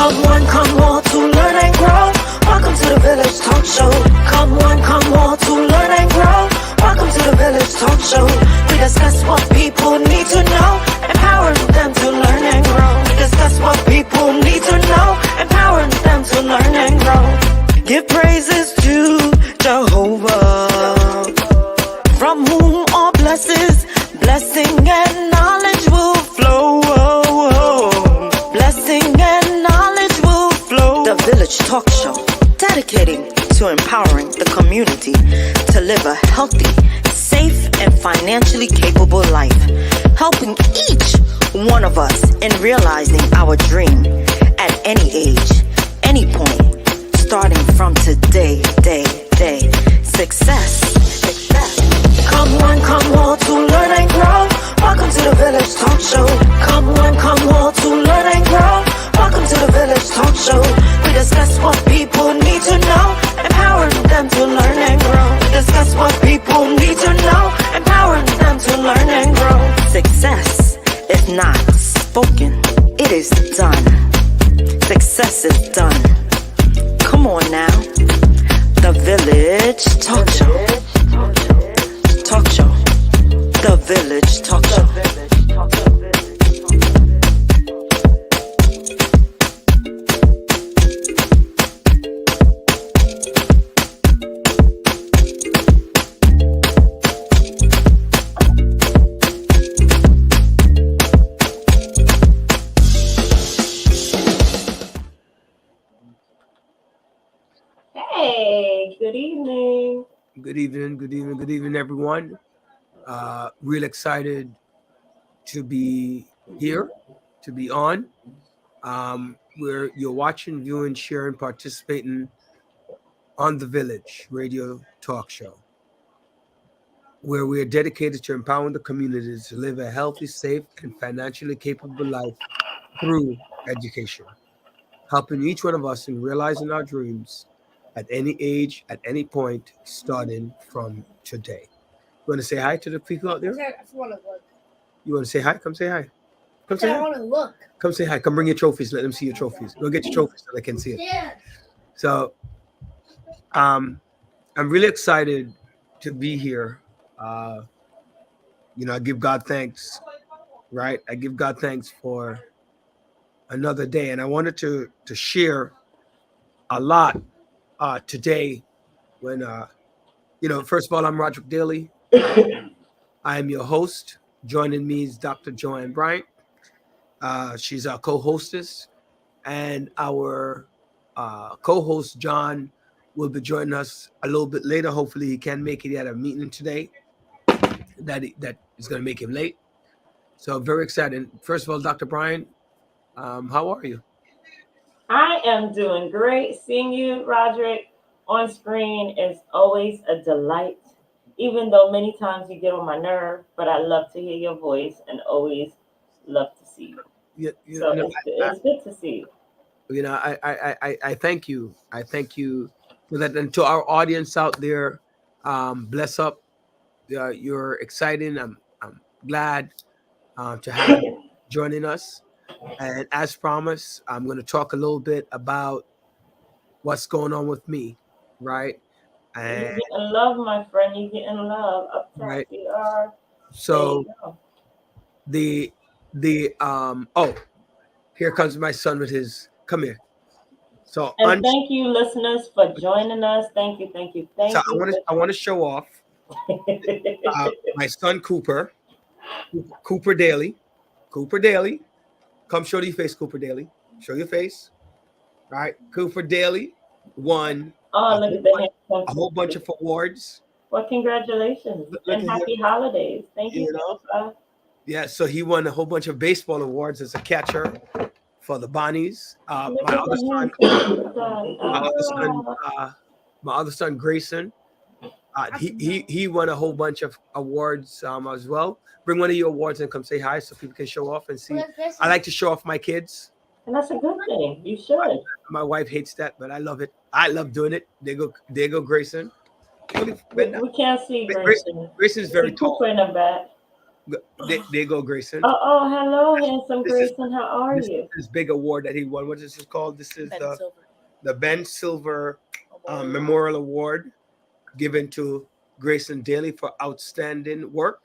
Come one, come all to learn and grow. Welcome to the Village Talk Show. Come one, come all to learn and grow. Welcome to the Village Talk Show. We discuss what people need to know, empowering them to learn and grow. We discuss what people need to know, empowering them to learn and grow. Give praises to Jehovah, from whom all blessings, blessing and knowledge will flow. Blessing and knowledge will flow. The Village Talk Show, dedicating to empowering the community to live a healthy, safe, and financially capable life, helping each one of us in realizing our dream at any age, any point, starting from today, day. Success. Come one, come all to learn and grow. Welcome to the Village Talk Show. Come one, come all to learn and grow. Welcome to the Village Talk Show. We discuss what people need to know, empowering them to learn and grow. We discuss what people need to know, empowering them to learn and grow. Success is not spoken, it is done. Success is done. Come on now. The Village Talk Show. Talk Show. The Village Talk Show. Hey, good evening. Good evening, everyone. Real excited to be here, to be on. Where you're watching, viewing, sharing, participating on the Village Radio Talk Show, where we are dedicated to empowering the community to live a healthy, safe, and financially capable life through education, helping each one of us in realizing our dreams at any age, at any point, starting from today. You want to say hi to the people out there? I want to look. You want to say hi? Come say hi. Come say I hi. want to look. Come say hi. Come bring your trophies. Let them see your trophies. Go get your trophies so they can see it. Yeah. So, I'm really excited to be here. I give God thanks, right? I give God thanks for another day. And I wanted to share a lot today when, first of all, I'm Roderick Daly. I am your host. Joining me is Dr. Joanne Bryant. She's our co-hostess. And our co-host, John, will be joining us a little bit later. Hopefully he can make it. He had a meeting today that is going to make him late. So very excited. First of all, Dr. Bryant, how are you? I am doing great. Seeing you, Roderick, on screen is always a delight, even though many times you get on my nerve, but I love to hear your voice and always love to see you. It's good to see you. I thank you. I thank you for that. And to our audience out there, bless up. You're exciting. I'm glad to have you joining us. And as promised, I'm going to talk a little bit about what's going on with me, right? And You're getting love, my friend. You're getting love up top. Right. You are. So here comes my son with his, come here. So and thank you, listeners, for joining us. Thank you. So I want to show off my son Cooper Daly. Come show your face, Cooper Daly. Show your face. All right. Cooper Daly won a whole bunch of awards. Well, congratulations and happy holidays. Thank you. Yeah, so he won a whole bunch of baseball awards as a catcher for the Bonnies. My other son, Grayson, he won a whole bunch of awards as well. Bring one of your awards and come say hi so people can show off and see. I like to show off my kids. And that's a good thing. You should. My wife hates that, but I love it. I love doing it. There go Grayson. We can't see Grayson. Grayson's very tall. Cooper in the back. There go Grayson. Oh, hello, handsome This is Grayson. How are you? this big award that he won. What is this called? This is the Ben Silver Memorial Award given to Grayson Daly for outstanding work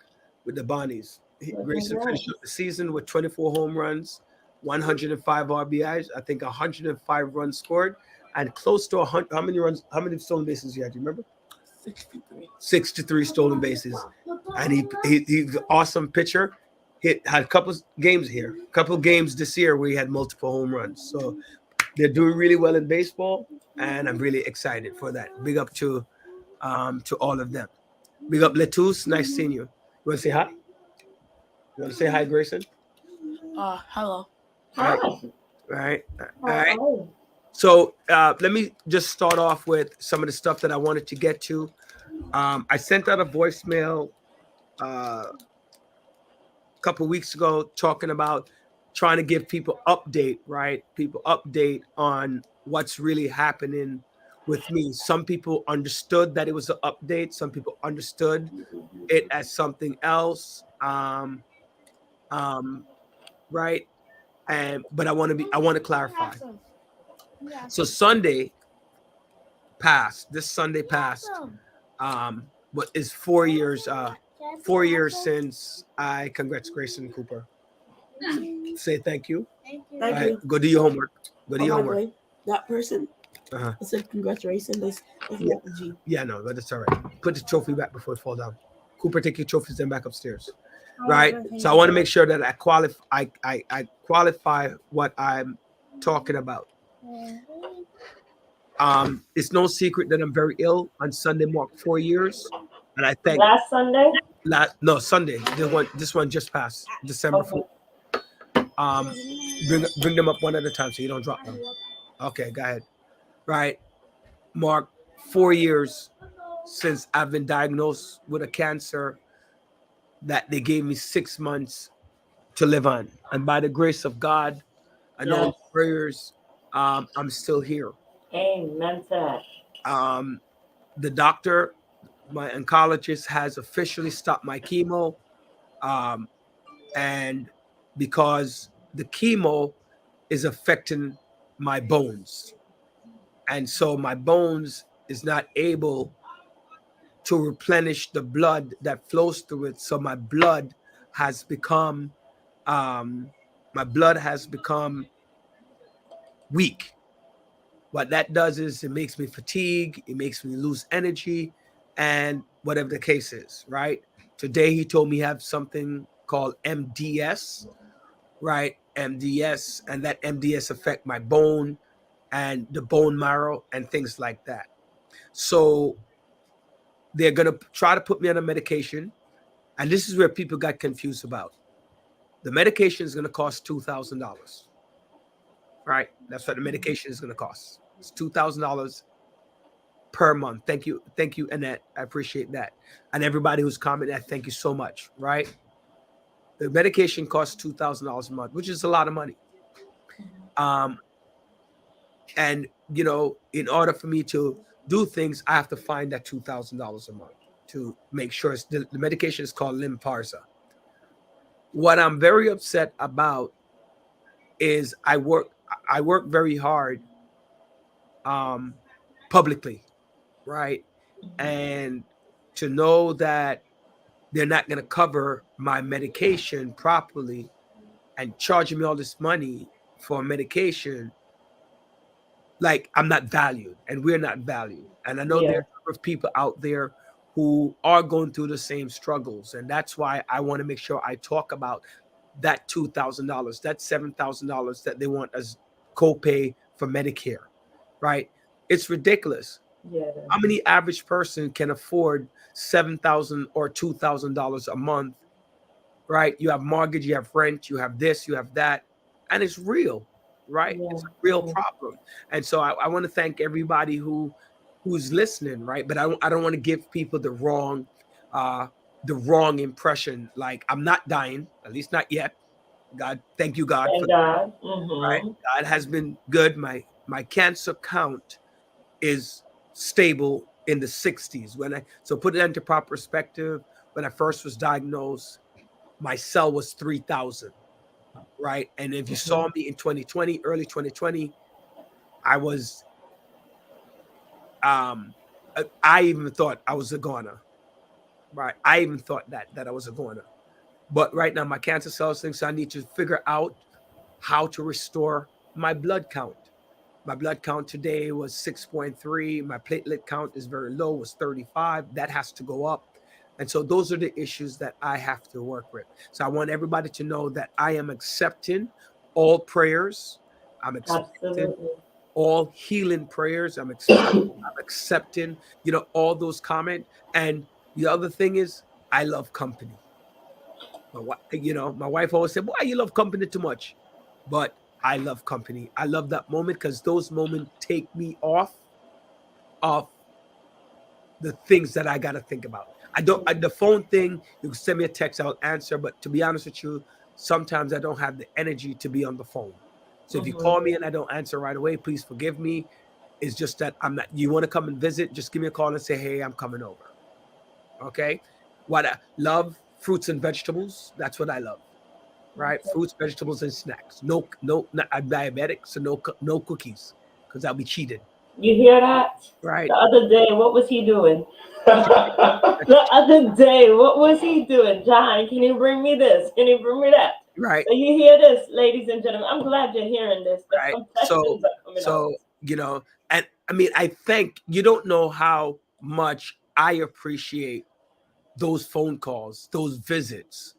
with the Bonnies. Grayson finished up the season with 24 home runs, 105 RBIs, I think 105 runs scored, and close to 100. How many runs? How many stolen bases he had? Do you remember? 63 stolen bases, and he's an awesome pitcher. He had a couple games here, a couple games this year where he had multiple home runs. So they're doing really well in baseball, and I'm really excited for that. Big up to all of them. Big up Letus, nice seeing you. You want to say hi? You want to say hi, Grayson? Hello. Hi. All right. All How right. are you? So let me just start off with some of the stuff that I wanted to get to. I sent out a voicemail a couple weeks ago talking about trying to give people update, right? People update on what's really happening with me. Some people understood that it was an update. Some people understood it as something else. Right. But I want to clarify. So Sunday passed. This Sunday passed. What is 4 years? 4 years since I congrats Grayson Cooper. Say thank you. Thank you. Go do your homework. Go do your By the homework. way, that person Uh-huh. said congratulations. That's Yeah. not the G. Yeah, no, but it's all right. Put the trophy back before it fall down. Cooper, take your trophies then back upstairs. Right. So I want to make sure that I qualify what I'm talking about. It's no secret that I'm very ill. On Sunday marked 4 years, and I thank Last Sunday? Sunday. This one just passed December Okay. 4th. Bring them up one at a time so you don't drop them. Okay, go ahead. Right, Mark, 4 years since I've been diagnosed with a cancer that they gave me 6 months to live on, and by the grace of God and all the prayers, I'm still here. Amen to that. The doctor, my oncologist, has officially stopped my chemo, and because the chemo is affecting my bones, and so my bones is not able to replenish the blood that flows through it. So my blood has become weak. What that does is it makes me fatigue, it makes me lose energy, and whatever the case is, right? Today he told me I have something called MDS, right? MDS, and that MDS affect my bone and the bone marrow and things like that. So they're gonna try to put me on a medication, and this is where people got confused about. The medication is gonna cost $2,000. Right? That's what the medication is going to cost. It's $2,000 per month. Thank you, Annette. I appreciate that, and everybody who's commented. Thank you so much. Right? The medication costs $2,000 a month, which is a lot of money. And in order for me to do things, I have to find that $2,000 a month to make sure the medication is called Lynparza. What I'm very upset about is I work very hard publicly, right? And to know that they're not going to cover my medication properly and charging me all this money for medication, like I'm not valued and we're not valued. And I know there are a number of people out there who are going through the same struggles. And that's why I want to make sure I talk about that $2,000, that $7,000 that they want as copay for Medicare, right? It's ridiculous. Yeah. How many average person can afford $7,000 or $2,000 a month, right? You have mortgage, you have rent, you have this, you have that, and it's real, right? Yeah. It's a real problem. And so I want to thank everybody who's listening, right? But I don't want to give people the wrong impression. Like I'm not dying, at least not yet. God, thank you, God. Thank God. Right? God has been good. My cancer count is stable in the 60s. So put it into proper perspective. When I first was diagnosed, my cell was 3,000, right? And if you saw me in 2020, early 2020, I was, I even thought I was a goner, right? I even thought that I was a goner. But right now, my cancer cells think so I need to figure out how to restore my blood count. My blood count today was 6.3. My platelet count is very low, was 35. That has to go up. And so those are the issues that I have to work with. So I want everybody to know that I am accepting all prayers. I'm accepting all healing prayers. I'm accepting, all those comments. And the other thing is, I love company. My wife always said, "Why you love company too much?" But I love company. I love that moment because those moments take me off of the things that I got to think about. The phone thing, you can send me a text, I'll answer. But to be honest with you, sometimes I don't have the energy to be on the phone. So if you call me and I don't answer right away, please forgive me. It's just that I'm not, you want to come and visit, just give me a call and say, "Hey, I'm coming over." Okay. What I love, fruits and vegetables. That's what I love. Right? Fruits, vegetables, and snacks. No, I'm diabetic, so no cookies, because I'll be cheated. You hear that? Right. The other day, what was he doing? The other day, what was he doing? "John, can you bring me this? Can you bring me that?" Right. So you hear this, ladies and gentlemen. I'm glad you're hearing this. The Right. confessions are coming out. And I mean, I think you don't know how much I appreciate those phone calls, those visits.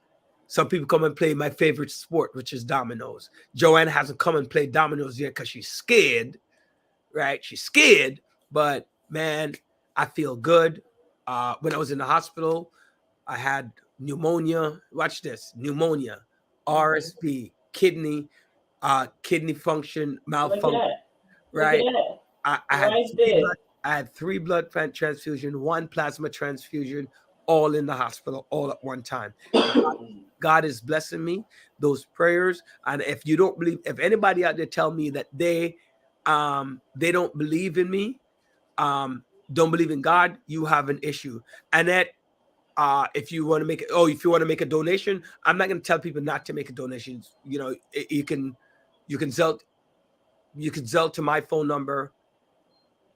Some people come and play my favorite sport, which is dominoes. Joanna hasn't come and played dominoes yet because she's scared, right? She's scared, but man, I feel good. When I was in the hospital, I had pneumonia. Watch this: pneumonia, RSV, kidney function malfunction. Right? I had 3 blood transfusion, 1 plasma transfusion, all in the hospital, all at one time. God is blessing me, those prayers. And if you don't believe, if anybody out there tell me that they don't believe in me, don't believe in God, you have an issue. And that if you want to make a donation, I'm not going to tell people not to make a donation. You can Zelle to my phone number,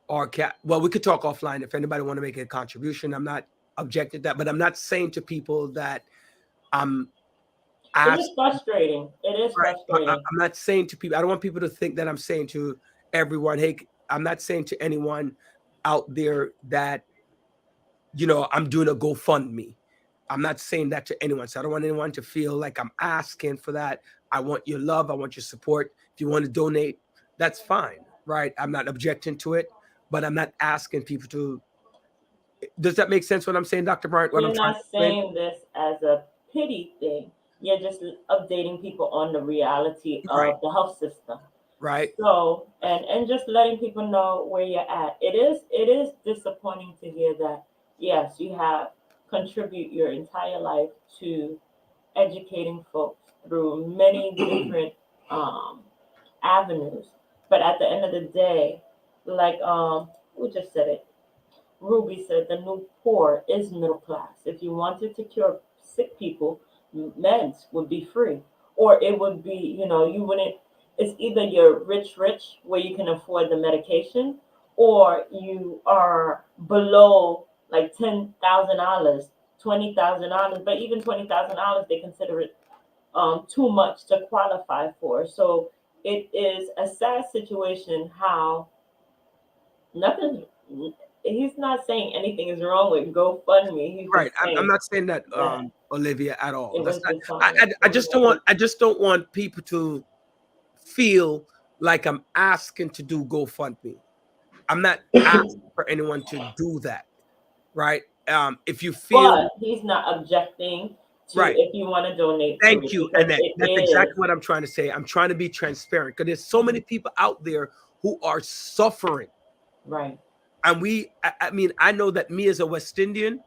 or we could talk offline if anybody want to make a contribution. I'm not objecting to that, but I'm not saying to people that it is frustrating. It is frustrating. I'm not saying to people, I don't want people to think that I'm saying to everyone, "Hey," I'm not saying to anyone out there that, I'm doing a GoFundMe. I'm not saying that to anyone. So I don't want anyone to feel like I'm asking for that. I want your love. I want your support. If you want to donate, that's fine, right? I'm not objecting to it, but I'm not asking people to. Does that make sense what I'm saying, Dr. Bryant? You're not saying this as a pity thing. You're just updating people on the reality of the health system. Right. So, and just letting people know where you're at. It is disappointing to hear that, yes, you have contribute your entire life to educating folks through many different avenues. But at the end of the day, like who just said it? Ruby said the new poor is middle class. If you wanted to cure sick people, meds would be free. Or it would be, you wouldn't, it's either you're rich, where you can afford the medication, or you are below like $10,000, $20,000. But even $20,000, they consider it too much to qualify for. So it is a sad situation how he's not saying anything is wrong with GoFundMe. He's right. I'm not saying that, Olivia, at all. I just don't want people to feel like I'm asking to do GoFundMe. I'm not asking for anyone to do that, right? If you feel, but he's not objecting to if you want to donate. Thank you, Annette. That's exactly what I'm trying to say. I'm trying to be transparent because there's so many people out there who are suffering, right? And I know that me as a West Indian,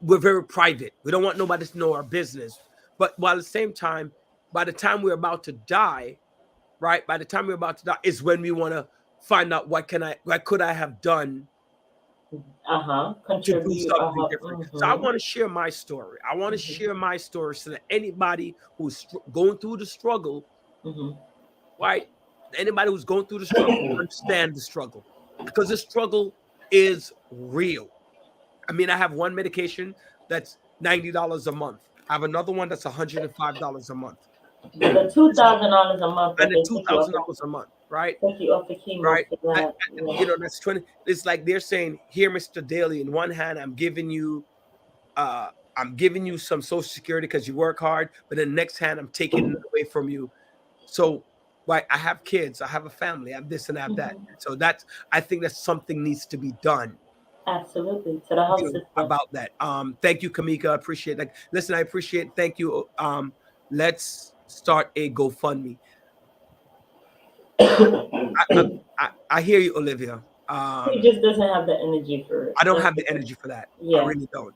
we're very private. We don't want nobody to know our business. But while at the same time, by the time we're about to die, right? By the time we're about to die is when we want to find out what could I have done Uh-huh. to do Contribute. something Uh-huh. different. So I Mm-hmm. want to share my story. I want to share my story so that anybody who's going through the struggle, Mm-hmm. right? Anybody who's going through the struggle understand the struggle, because the struggle is real. I mean, I have one medication that's $90 a month. I have another one that's $105 a month, But the $2,000 a month that and then they two take thousand dollars a month, right? off the chemo Right. for that. Yeah. You know, that's 20. It's like they're saying, here, Mr. Daly, in one hand, uh, I'm giving you some social security because you work hard, but in the next hand, I'm taking it away from you. So, right, I have kids, I have a family, I have this and I have that. Mhm. So I think that something needs to be done, Absolutely. To the health system. about that. Thank you, Kamika. I appreciate, like, listen, I appreciate, thank you. Let's start a GoFundMe. I hear you, Olivia. He just doesn't have the energy for it. I don't have the energy for that. I Yeah. really don't.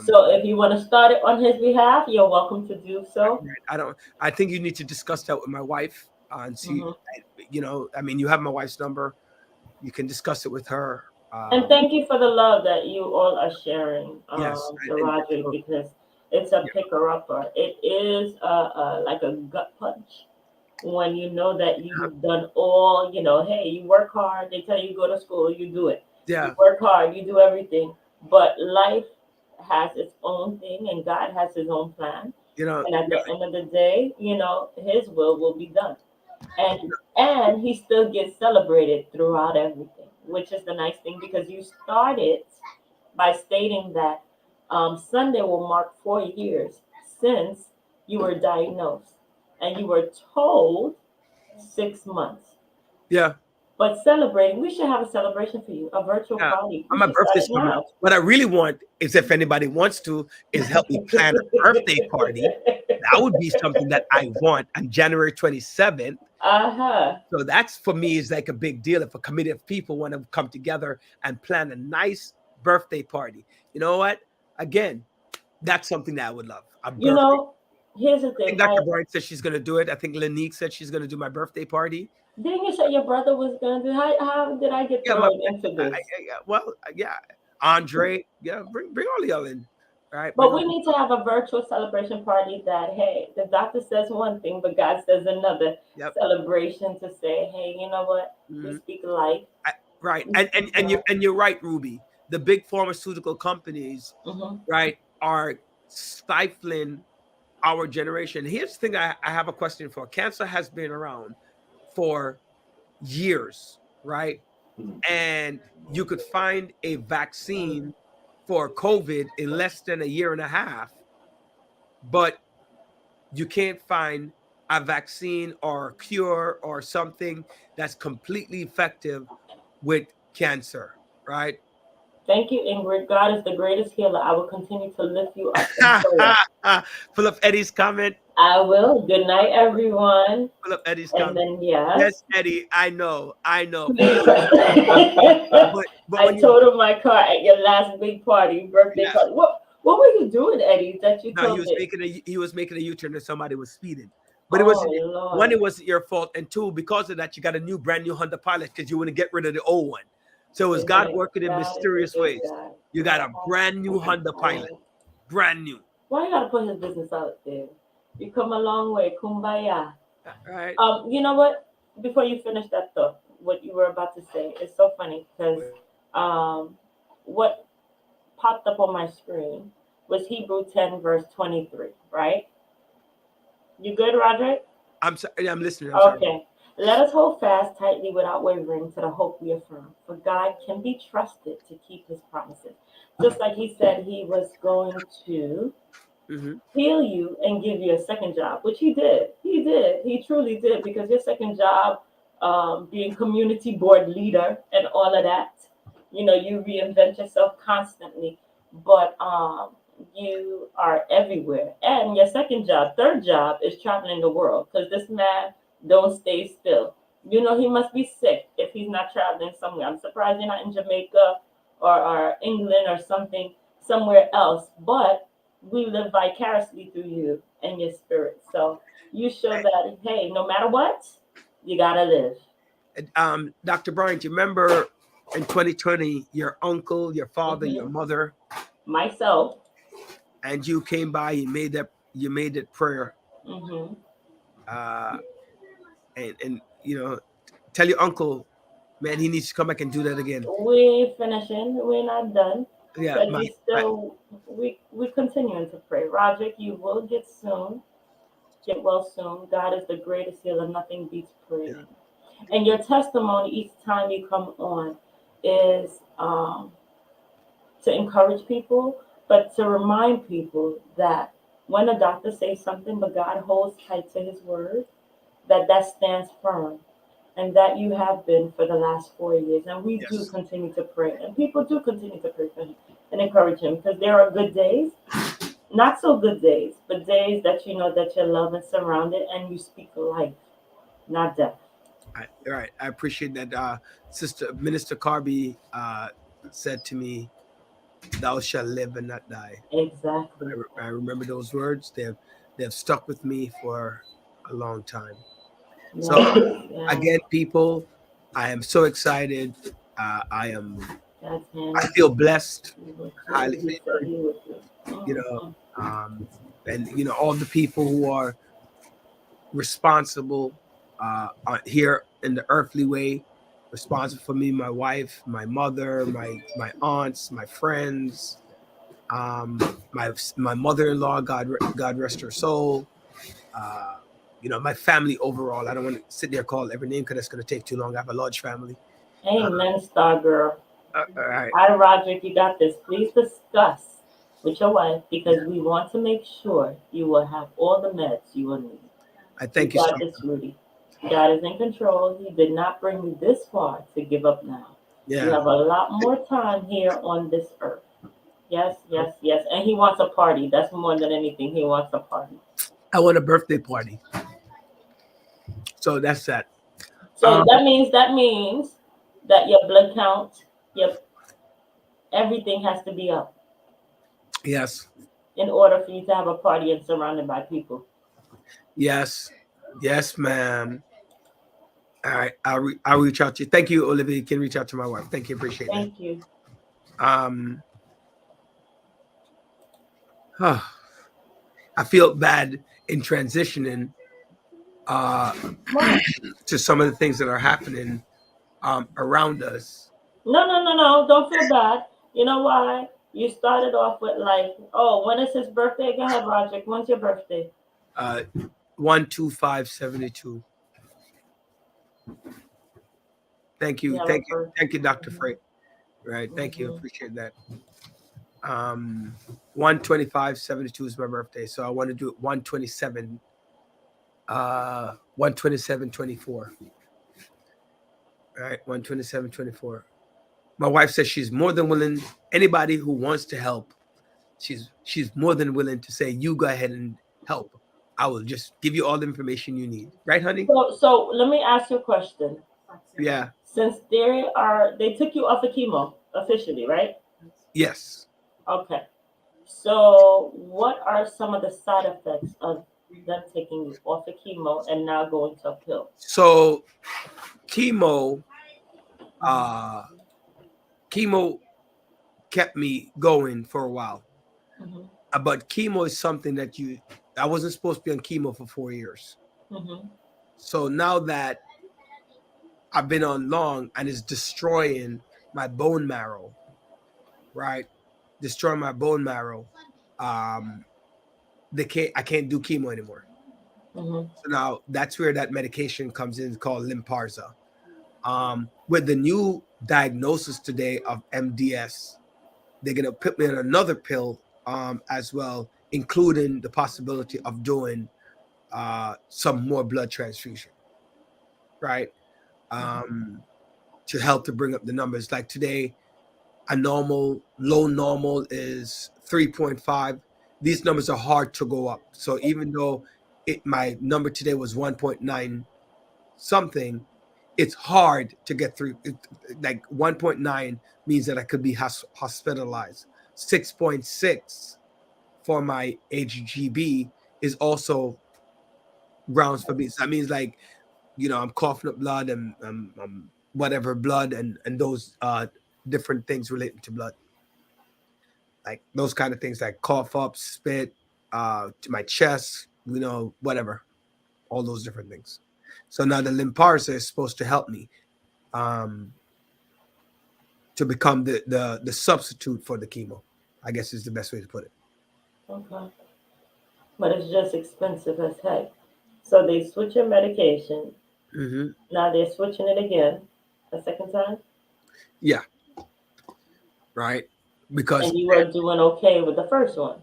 So if you want to start it on his behalf, you're welcome to do so. I don't. I think you need to discuss that with my wife and see. Mhm. You know, I mean, you have my wife's number. You can discuss it with her. And thank you for the love that you all are sharing, Yes, to Roderick, because it's a picker upper. It is like a gut punch when you know that you've done all, hey, you work hard, they tell you go to school, you do it. Yeah. You work hard, you do everything. But life has its own thing and God has his own plan. You know, And at the end of the day, his will be done. And he still gets celebrated throughout everything, which is the nice thing because you started by stating that Sunday will mark 4 years since you were diagnosed and you were told 6 months. Yeah. But celebrating, we should have a celebration for you, a virtual party. On my birthday coming. What I really want is, if anybody wants to, is help me plan a birthday party. That would be something that I want on January 27th. So that's, for me, is like a big deal if a committee of people want to come together and plan a nice birthday party. You know what? Again, that's something that I would love. Here's the thing. I think Dr. Bright said she's going to do it. I think Lanique said she's going to do my birthday party. Didn't you say your brother was going to do? How did I get thrown into this? Andre, bring all y'all in. Right. But we need to have a virtual celebration party that, hey, the doctor says one thing, but God says another. Celebration to say, hey, you know what? We speak life. Right. And you're right, Ruby. The big pharmaceutical companies, right, are stifling our generation. Here's the thing I have a question for. Cancer has been around for years, right? And you could find a vaccine for COVID in less than a year and a half, but you can't find a vaccine or a cure or something that's completely effective with cancer, right? Thank you, Ingrid. God is the greatest healer. I will continue to lift you up. Pull up Eddie's comment. I will. Good night, everyone. Pull up Eddie's comment. And then, yes, Eddie, I know. I totaled my car at your last big party, birthday party. What were you doing, Eddie? That you told me? He was making a U-turn and somebody was speeding. But it wasn't your fault, and two, because of that, you got a brand new Honda Pilot because you want to get rid of the old one. So it was God working in mysterious ways. You got a brand new Honda Pilot, brand new. Why you gotta put his business out there? You come a long way, kumbaya. Right. You know what? Before you finish that thought, what you were about to say, it's so funny because what popped up on my screen was Hebrew 10 verse 23, right? You good, Roderick? I'm sorry, I'm listening. Okay. Let us hold fast tightly without wavering to the hope we affirm, for God can be trusted to keep his promises. Just like he said he was going to heal you and give you a second job, which he did. He did. He truly did, because your second job, being community board leader and all of that, you reinvent yourself constantly, but you are everywhere. And your third job is traveling the world, because this man don't stay still. He must be sick if he's not traveling somewhere. I'm surprised you're not in Jamaica or England or somewhere else. But we live vicariously through you and your spirit. So you show that, hey, no matter what, you gotta live. Dr. Bryant, you remember in 2020, your uncle, your father, your mother, myself. and you came by. You made that prayer, Hmm. uh, and tell your uncle, man, he needs to come back and do that again. We finishing. We're not done Yeah, because we continuing to pray. Roger, you will get well soon. God is the greatest healer. Nothing beats yeah, praying. And your testimony each time you come on is to encourage people, but to remind people that when a doctor says something, but God holds tight to His word, that stands firm, and that you have been for the last 4 years. And we do yes. continue to pray, and people do continue to pray for him and encourage him because there are good days, not so good days, but days that you know that you're loved and surrounded, and you speak life, not death. Right. I appreciate that. Sister Minister Carby said to me, "Thou shalt live and not die." Exactly. I remember those words. They've stuck with me for a long time. So Yes, yes. again, people, I am so excited. I am. God's I hand feel blessed, is with highly you. He said favored. he with you. You know, Mhm. and all the people who are responsible here in the earthly way, responsible for me, my wife, my mother, my aunts, my friends, my mother-in-law, God rest her soul. Uh, my family overall. I don't want to sit there and call every name because it's going to take too long. I have a large family. Amen, star girl. All right. Hi, Roderick, you got this. Please discuss with your wife because we want to make sure you will have all the meds you will need. I You thank you so got much. this, Rudy. God is in control. He did not bring you this far to give up now. You Yeah. have a lot more time here on this earth. Yes, yes, yes. And he wants a party. That's more than anything. He wants a party. I want a birthday party. So that's that. So that means that your blood count, your everything has to be up Yes. in order for you to have a party and surrounded by people. Yes. Yes, ma'am. All right. I'll reach out to you. Thank you, Olivia. You can reach out to my wife. Thank you. Appreciate that. Thank you. Um, I feel bad in transitioning uh, Why? to some of the things that are happening around us. No, no, no, no. Don't feel bad. You know why? You started off with like, oh, when is his birthday? Go ahead, Roger. When's your birthday? 12572. Thank You you. have a Thank you. birthday. Thank you, Dr. Hmm. Freight. Right. Thank you. Hmm. Appreciate that. 12572 is my birthday. So I want to do it 127. 12724. All right. 12724. My wife says she's more than willing. Anybody who wants to help, she's more than willing to say, you go ahead and help. I will just give you all the information you need. Right, honey? So let me ask you a question. Yeah. Since they took you off of chemo officially, right? Yes. Okay. So what are some of the side effects of them taking you off of chemo and now going to a pill? So chemo, uh, chemo kept me going for a while. Hmm. But chemo is something that I wasn't supposed to be on chemo for 4 years. Hmm. So now that I've been on long and it's destroying my bone marrow, right? Destroying my bone marrow. Um, I can't do chemo anymore. Hmm. So now that's where that medication comes in called Lymparza. With the new diagnosis today of MDS, they're gonna put me on another pill as well, including the possibility of doing some more blood transfusion, right? Um, to help to bring up the numbers. Like today, low normal is 3.5. These numbers are hard to go up. So even though my number today was 1.9 something, it's hard to get through. Like 1.9 means that I could be hospitalized. 6.6 for my HGB is also grounds for me. So that means like, I'm coughing up blood and I'm whatever blood and those different things relating to blood, like those kind of things, like cough up, spit, to my chest, whatever, all those different things. So now the Lynparza is supposed to help me to become the substitute for the chemo, I guess is the best way to put it. Okay. But it's just expensive as heck. So they switch your medication. Mm-hmm. Now they're switching it again a second time. Yeah. Right. Because And you were doing okay with the first one.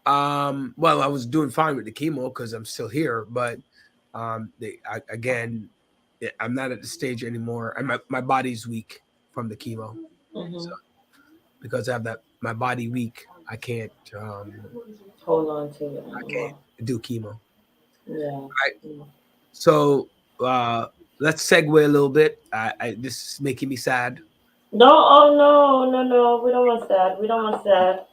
well, I was doing fine with the chemo because I'm still here, but again, I'm not at the stage anymore, and my body's weak from the chemo. Mm-hmm. So because I have my body weak, I can't hold on to it. I can't do chemo. Yeah. Right. Yeah. So let's segue a little bit. This is making me sad. No, oh no. We don't want sad. We don't want sad.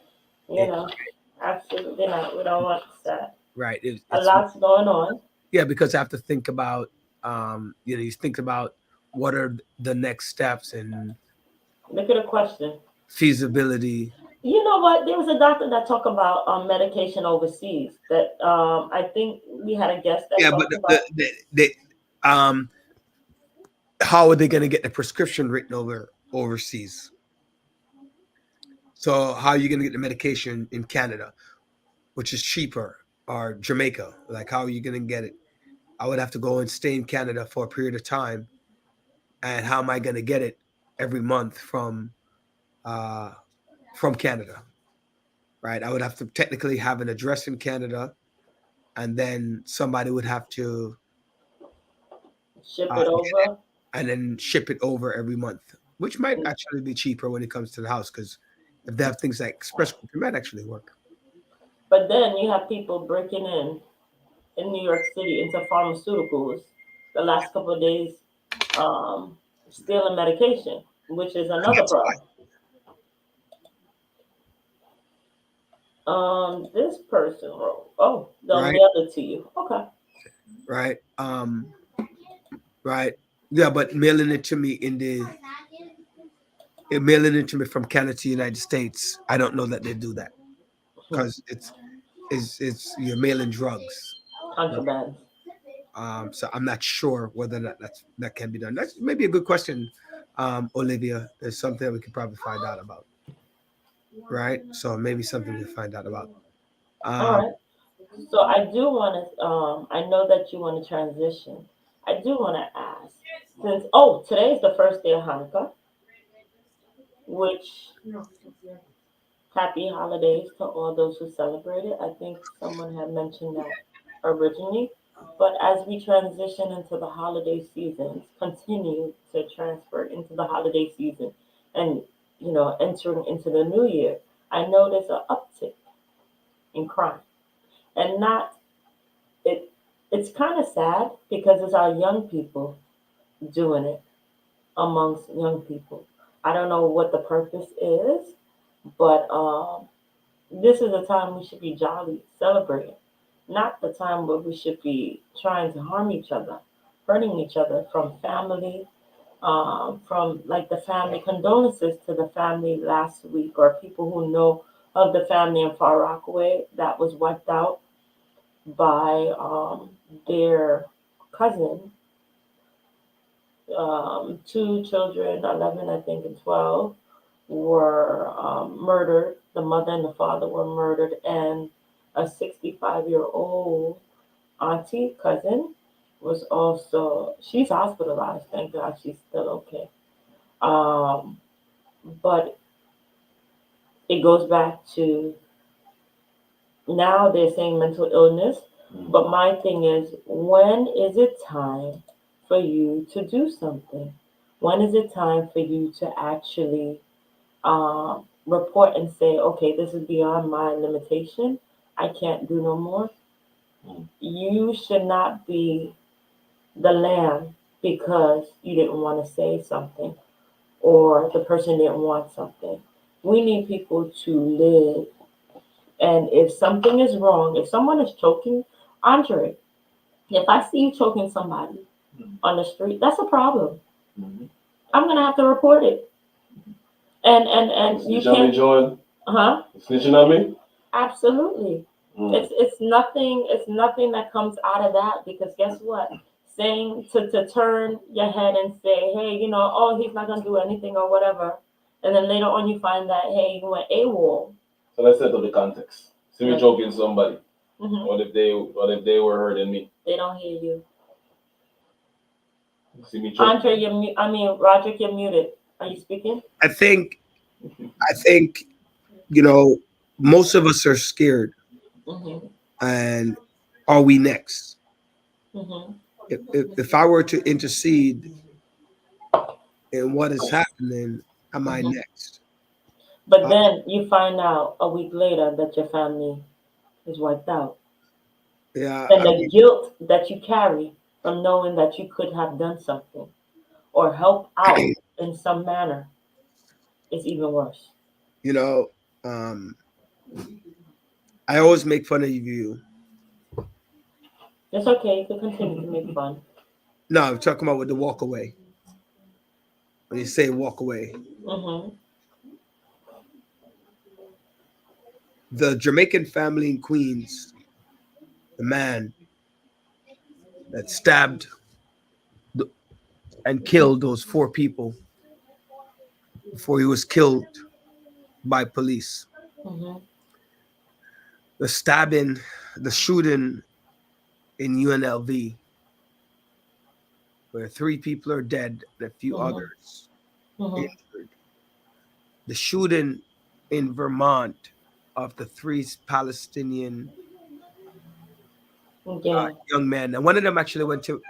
Absolutely not. We don't want sad. Right. A lot's going on. Yeah, because I have to think about, you think about what are the next steps and look at a question. Feasibility. You know what? There was a doctor that talked about medication overseas. That I think we had a guest that. Yeah, but how are they going to get the prescription written overseas? So how are you going to get the medication in Canada, which is cheaper, or Jamaica? Like, how are you going to get it? I would have to go and stay in Canada for a period of time, and how am I going to get it every month from Canada? Right? I would have to technically have an address in Canada, and then somebody would have to ship it over, and then ship it over every month, which might actually be cheaper when it comes to the house, because if they have things like express, it might actually work. But then you have people breaking in New York City into pharmaceuticals the last couple of days, stealing medication, which is another problem. This person wrote, they'll mail it to you. Okay. Right. Right. Yeah, but mailing it to me mailing it to me from Canada to the United States, I don't know that they do that, because it's you're mailing drugs. Contraband. So I'm not sure whether or not that can be done. That's maybe a good question, Olivia. There's something that we could probably find out about. Right. So maybe something to find out about. All right. So I do want to. I know that you want to transition. I do want to ask, since today is the first day of Hanukkah, which happy holidays to all those who celebrate it. I think someone had mentioned that originally. But as we transition into the holiday seasons, continue to transfer into the holiday season, and entering into the new year, I notice an uptick in crime, and it's kind of sad because it's our young people doing it amongst young people. I don't know what the purpose is, but this is a time we should be jolly, celebrating, not the time where we should be trying to harm each other, hurting each other, from family, from like the family condolences to the family last week, or people who know of the family in Far Rockaway that was wiped out by their cousin. Two children, 11, I think, and 12, were murdered. The mother and the father were murdered, and a 65-year-old auntie, cousin, was also, she's hospitalized. Thank God she's still okay. But it goes back to, now they're saying mental illness. But my thing is, when is it time for you to do something? When is it time for you to actually report and say, okay, this is beyond my limitation. I can't do no more. You should not be the lamb because you didn't want to say something, or the person didn't want something. We need people to live. And if something is wrong, if someone is choking, Andre, if I see you choking somebody on the street, that's a problem. I'm gonna have to report it. And you Snitch on me, can't, Joanne? huh? Snitching on me? Absolutely. It's nothing that comes out of that, because guess what? Saying to turn your head and say, hey, oh, he's not gonna do anything or whatever, and then later on you find that, hey, you went AWOL. So let's set up the context. See me Right. joking somebody. Hmm. What if they were hurting me? They don't hear you. See me choking. Andre, Roderick, you're muted. Are you speaking? I think, most of us are scared. Mm-hmm. And are we next? Mm-hmm. If I were to intercede in what is happening, am I Mhm. next? But then you find out a week later that your family is wiped out. Yeah, And the guilt that you carry from knowing that you could have done something or help out in some manner is even worse. um, I always make fun of you. It's okay. You can continue to make fun. No, I'm talking about with the walk away. When you say walk away, Mm-hmm. the Jamaican family in Queens, the man that stabbed and killed those 4 people before he was killed by police. Mm-hmm. The shooting in UNLV, where 3 people are dead and a few Mm-hmm. others Mm-hmm. injured. The shooting in Vermont of the 3 Palestinian Yeah. young men, and one of them actually went to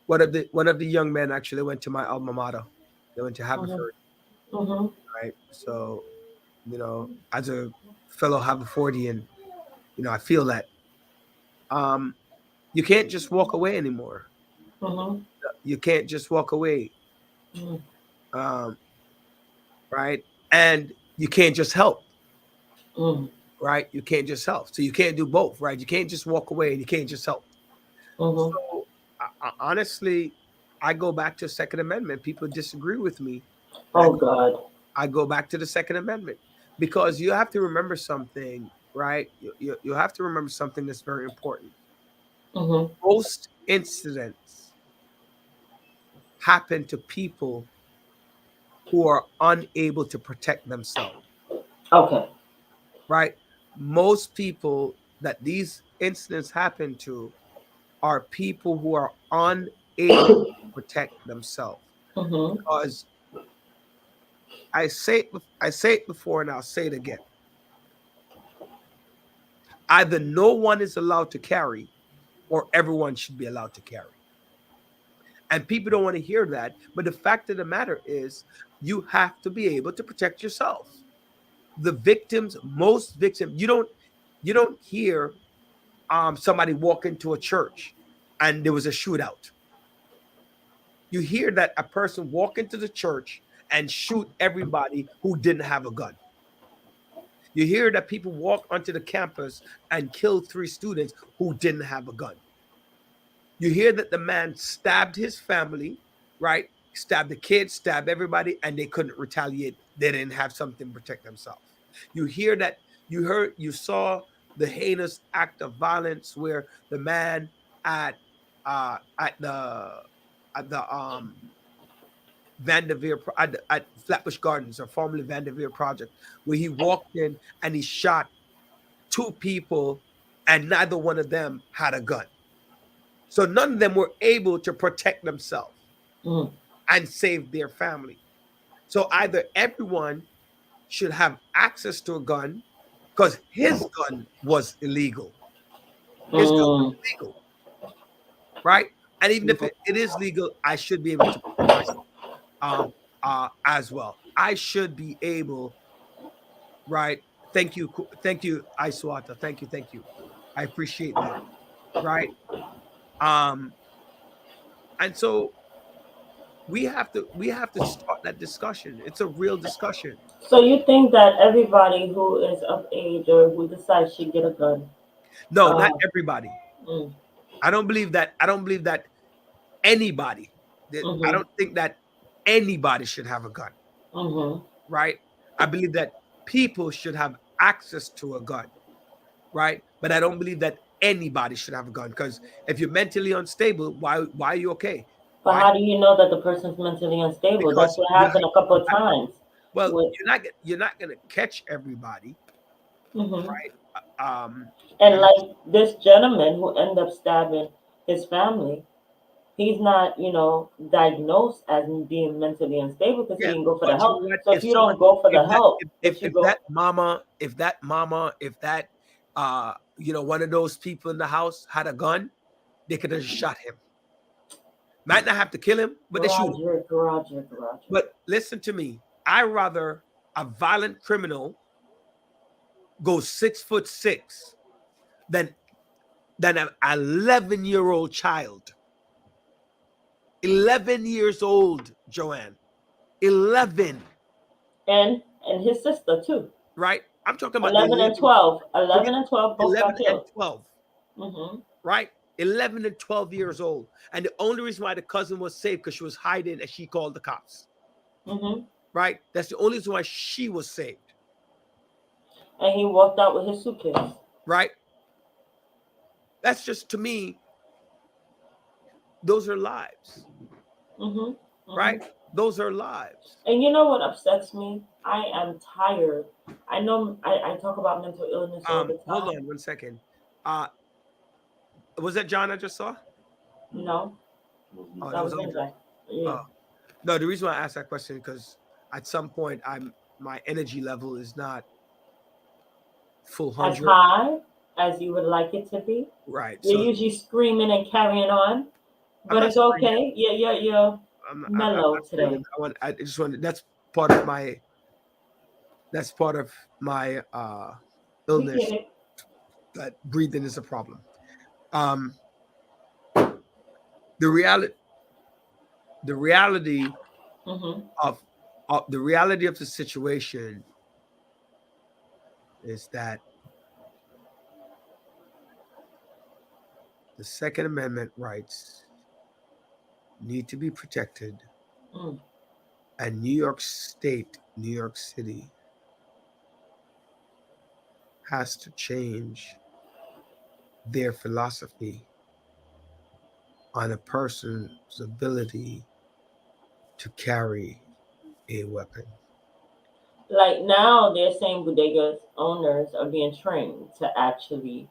one of the young men actually went to my alma mater. They went to Haverford, Mm-hmm. right? So, as a fellow Haverfordian, I feel that you can't just walk away anymore. Mm-hmm. You can't just walk away, Mm-hmm. right? And you can't just help, Mm-hmm. right? You can't just help. So you can't do both, right? You can't just walk away and you can't just help. Mm-hmm. So honestly, I go back to Second Amendment. People disagree with me. Oh God. I go back to the Second Amendment because you have to remember something, right? You have to remember something that's very important. Mm-hmm. Most incidents happen to people who are unable to protect themselves, Okay. right? Most people that these incidents happen to are people who are unable to protect themselves. Mm-hmm. Because I say it before and I'll say it again. Either no one is allowed to carry or everyone should be allowed to carry. And people don't want to hear that. But the fact of the matter is, you have to be able to protect yourself. Most victims, you don't hear somebody walk into a church and there was a shootout. You hear that a person walk into the church and shoot everybody who didn't have a gun. You hear that people walk onto the campus and kill 3 students who didn't have a gun. You hear that the man stabbed his family, right? Stabbed the kids, stabbed everybody, and they couldn't retaliate. They didn't have something to protect themselves. You saw the heinous act of violence where the man at the Vanderveer at Flatbush Gardens, or formerly Vanderveer Project, where he walked in and he shot 2 people, and neither one of them had a gun. So none of them were able to protect themselves and save their family. So either everyone should have access to a gun, because his gun was illegal. His gun was illegal, right? And even if it is legal, I should be able to protect myself as well. I should be able, right? Thank you, Iswata. Thank you. I appreciate that, right? And so we have to start that discussion. It's a real discussion. So you think that everybody who is of age or who decides should get a gun? No, not everybody. Mm. I don't believe that anybody I don't think that anybody should have a gun, right? I believe that people should have access to a gun, right? But I don't believe that anybody should have a gun, because if you're mentally unstable, why are you okay? But Why? how do you know that the person's mentally unstable? Because That's what happened a couple of times. well, with, you're not gonna catch everybody, right? And like this gentleman who ended up stabbing his family, he's not, diagnosed as being mentally unstable because he didn't go for the but you know help. what? So if you don't go for the help, if that mama, one of those people in the house had a gun, they could have shot him. Might not have to kill him, but they shoot him. Roger. But listen to me. I rather a violent criminal go 6'6" than an 11-year-old child. 11 years old, Joanne. 11. And his sister too. Right? I'm talking about 11 and 12. 11 and 12 both 11 got killed. and 12. Right? 11 and 12 years old. And the only reason why the cousin was safe because she was hiding and she called the cops. Right? That's the only reason why she was saved. And he walked out with his suitcase. Right? That's just, to me, those are lives. Right? Those are lives. And you know what upsets me? I am tired. I know I talk about mental illness all the time. Hold on 1 second. Was that John I just saw? No. Oh, that was Andre. Yeah. No, the reason why I asked that question because at some point my energy level is not full 100. As high as you would like it to be. Right. You're usually screaming and carrying on, but it's okay. You're mellow today. I just want. That's part of my illness. That breathing is a problem. The reality of the situation is that the Second Amendment rights need to be protected, and New York State, New York City has to change their philosophy on a person's ability to carry a weapon. Like now, they're saying bodega owners are being trained to actually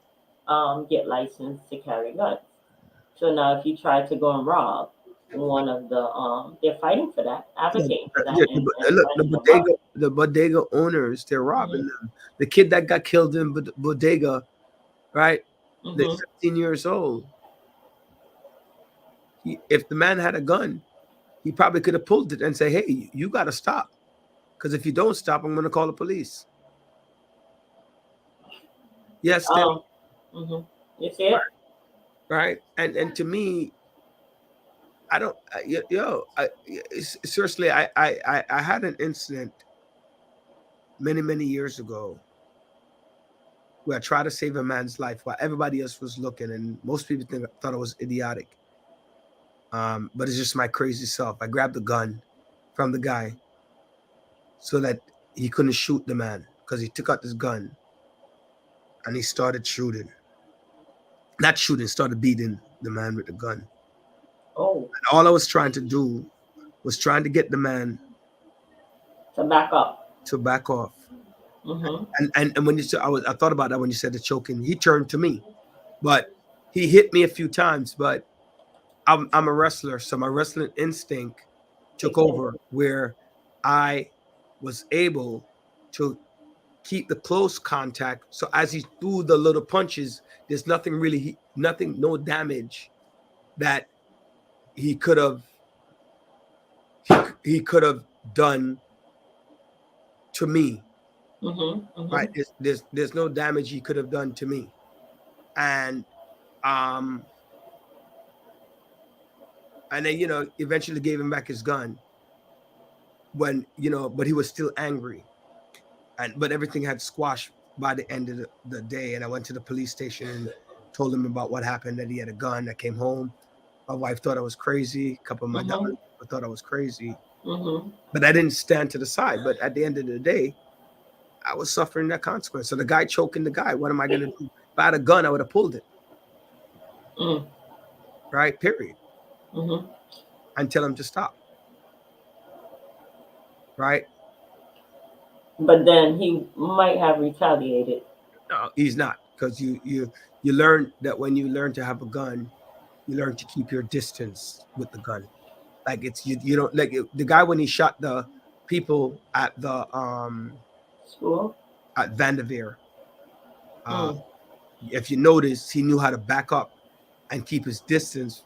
get licensed to carry guns. So now, if you try to go and rob one of the, they're fighting for that, advocating for that. The bodega owners, they're robbing them. The kid that got killed in bodega, right? They're 15 years old. If the man had a gun, he probably could have pulled it and say, "Hey, you got to stop, because if you don't stop, I'm going to call the police." Yes, you see it, right? And to me, I don't, seriously, I had an incident many years ago where I tried to save a man's life while everybody else was looking, and most people thought I was idiotic. But it's just my crazy self. I grabbed the gun from the guy so that he couldn't shoot the man, because he took out his gun and he started shooting. Not shooting, started beating the man with the gun. Oh. And all I was trying to do was trying to get the man to back up. To back off. And when you said, I thought about that when you said the choking. He turned to me, but he hit me a few times. But I'm a wrestler, so my wrestling instinct took over, where I was able to keep the close contact. So as he threw the little punches, there's no damage that he could have done to me. Right? There's no damage he could have done to me. And then, eventually gave him back his gun but he was still angry. But everything had squashed by the end of the day. And I went to the police station and told him about what happened, that he had a gun. I came home My wife thought I was crazy. A couple of my Mhm. daughters thought I was crazy. Mm-hmm. But I didn't stand to the side. But at the end of the day, I was suffering that consequence. So the guy choking the guy, what am I going to do? If I had a gun, I would have pulled it. Mm. Right? Period. Mm-hmm. And tell him to stop. Right? But then he might have retaliated. No, he's not. Because you learn that when you learn to have a gun, you learn to keep your distance with the gun. Like it's you don't like the guy when he shot the people at the School. at Vanderveer. Mm. If you notice, he knew how to back up and keep his distance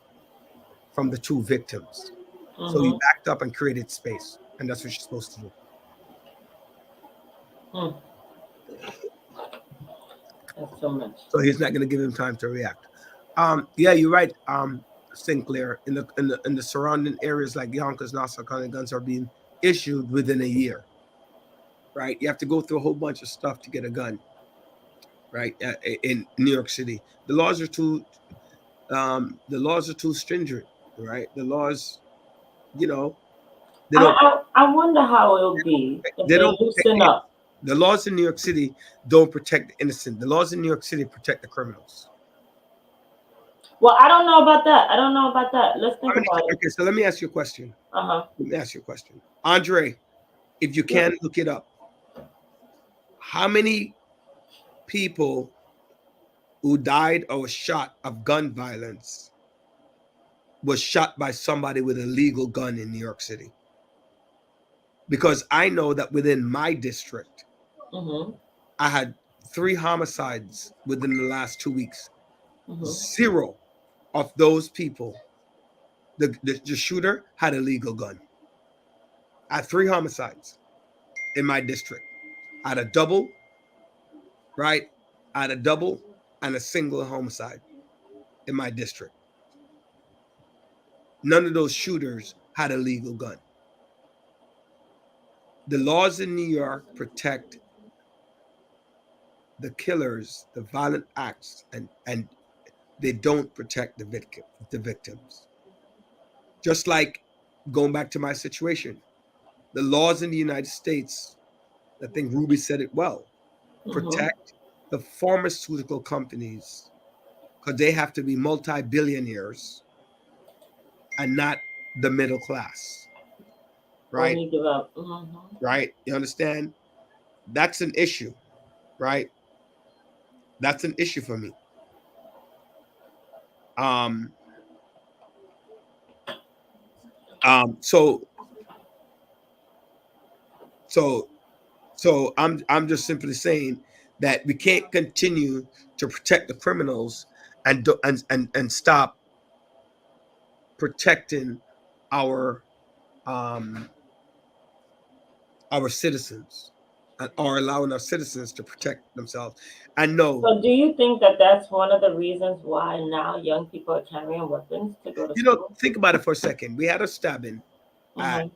from the two victims. So he Mm-hmm. backed up and created space, and that's what you're supposed to do. Mm. That's so much. So he's not going to give him time to react. Yeah, you're right, Sinclair. In the surrounding areas like Yonkers, Nassau County, guns are being issued within a year. Right, you have to go through a whole bunch of stuff to get a gun. Right, in New York City, the laws are too stringent. Right, the laws, you know, they don't I wonder how it'll be if they they don't loosen up. the laws in New York City don't protect the innocent. The laws in New York City protect the criminals. Well, I don't know about that. I don't know about that. Let's think about it. Okay, so let me ask you a question. Uh-huh. Let me ask you a question. Andre, if you can look it up, how many people who died or was shot of gun violence was shot by somebody with a legal gun in New York City? Because I know that within my district, Mm-hmm. I had 3 homicides within the last 2 weeks. Mm-hmm. 0 of those people, the shooter had a legal gun. I had 3 homicides in my district. I had a double, right? I had a double and a single homicide in my district. None of those shooters had a legal gun. The laws in New York protect the killers, the violent acts, and they don't protect the victims. Just like going back to my situation, the laws in the United States, I think Ruby said it well, protect the pharmaceutical companies because they have to be multi-billionaires and not the middle class. Right? When you give up. Mm-hmm. Right? You understand? That's an issue, right? That's an issue for me. So I'm just simply saying that we can't continue to protect the criminals and stop protecting our citizens or allowing our citizens to protect themselves. And no, So, do you think that that's one of the reasons why now young people are carrying weapons to go to school? think about it for a second. We had a stabbing at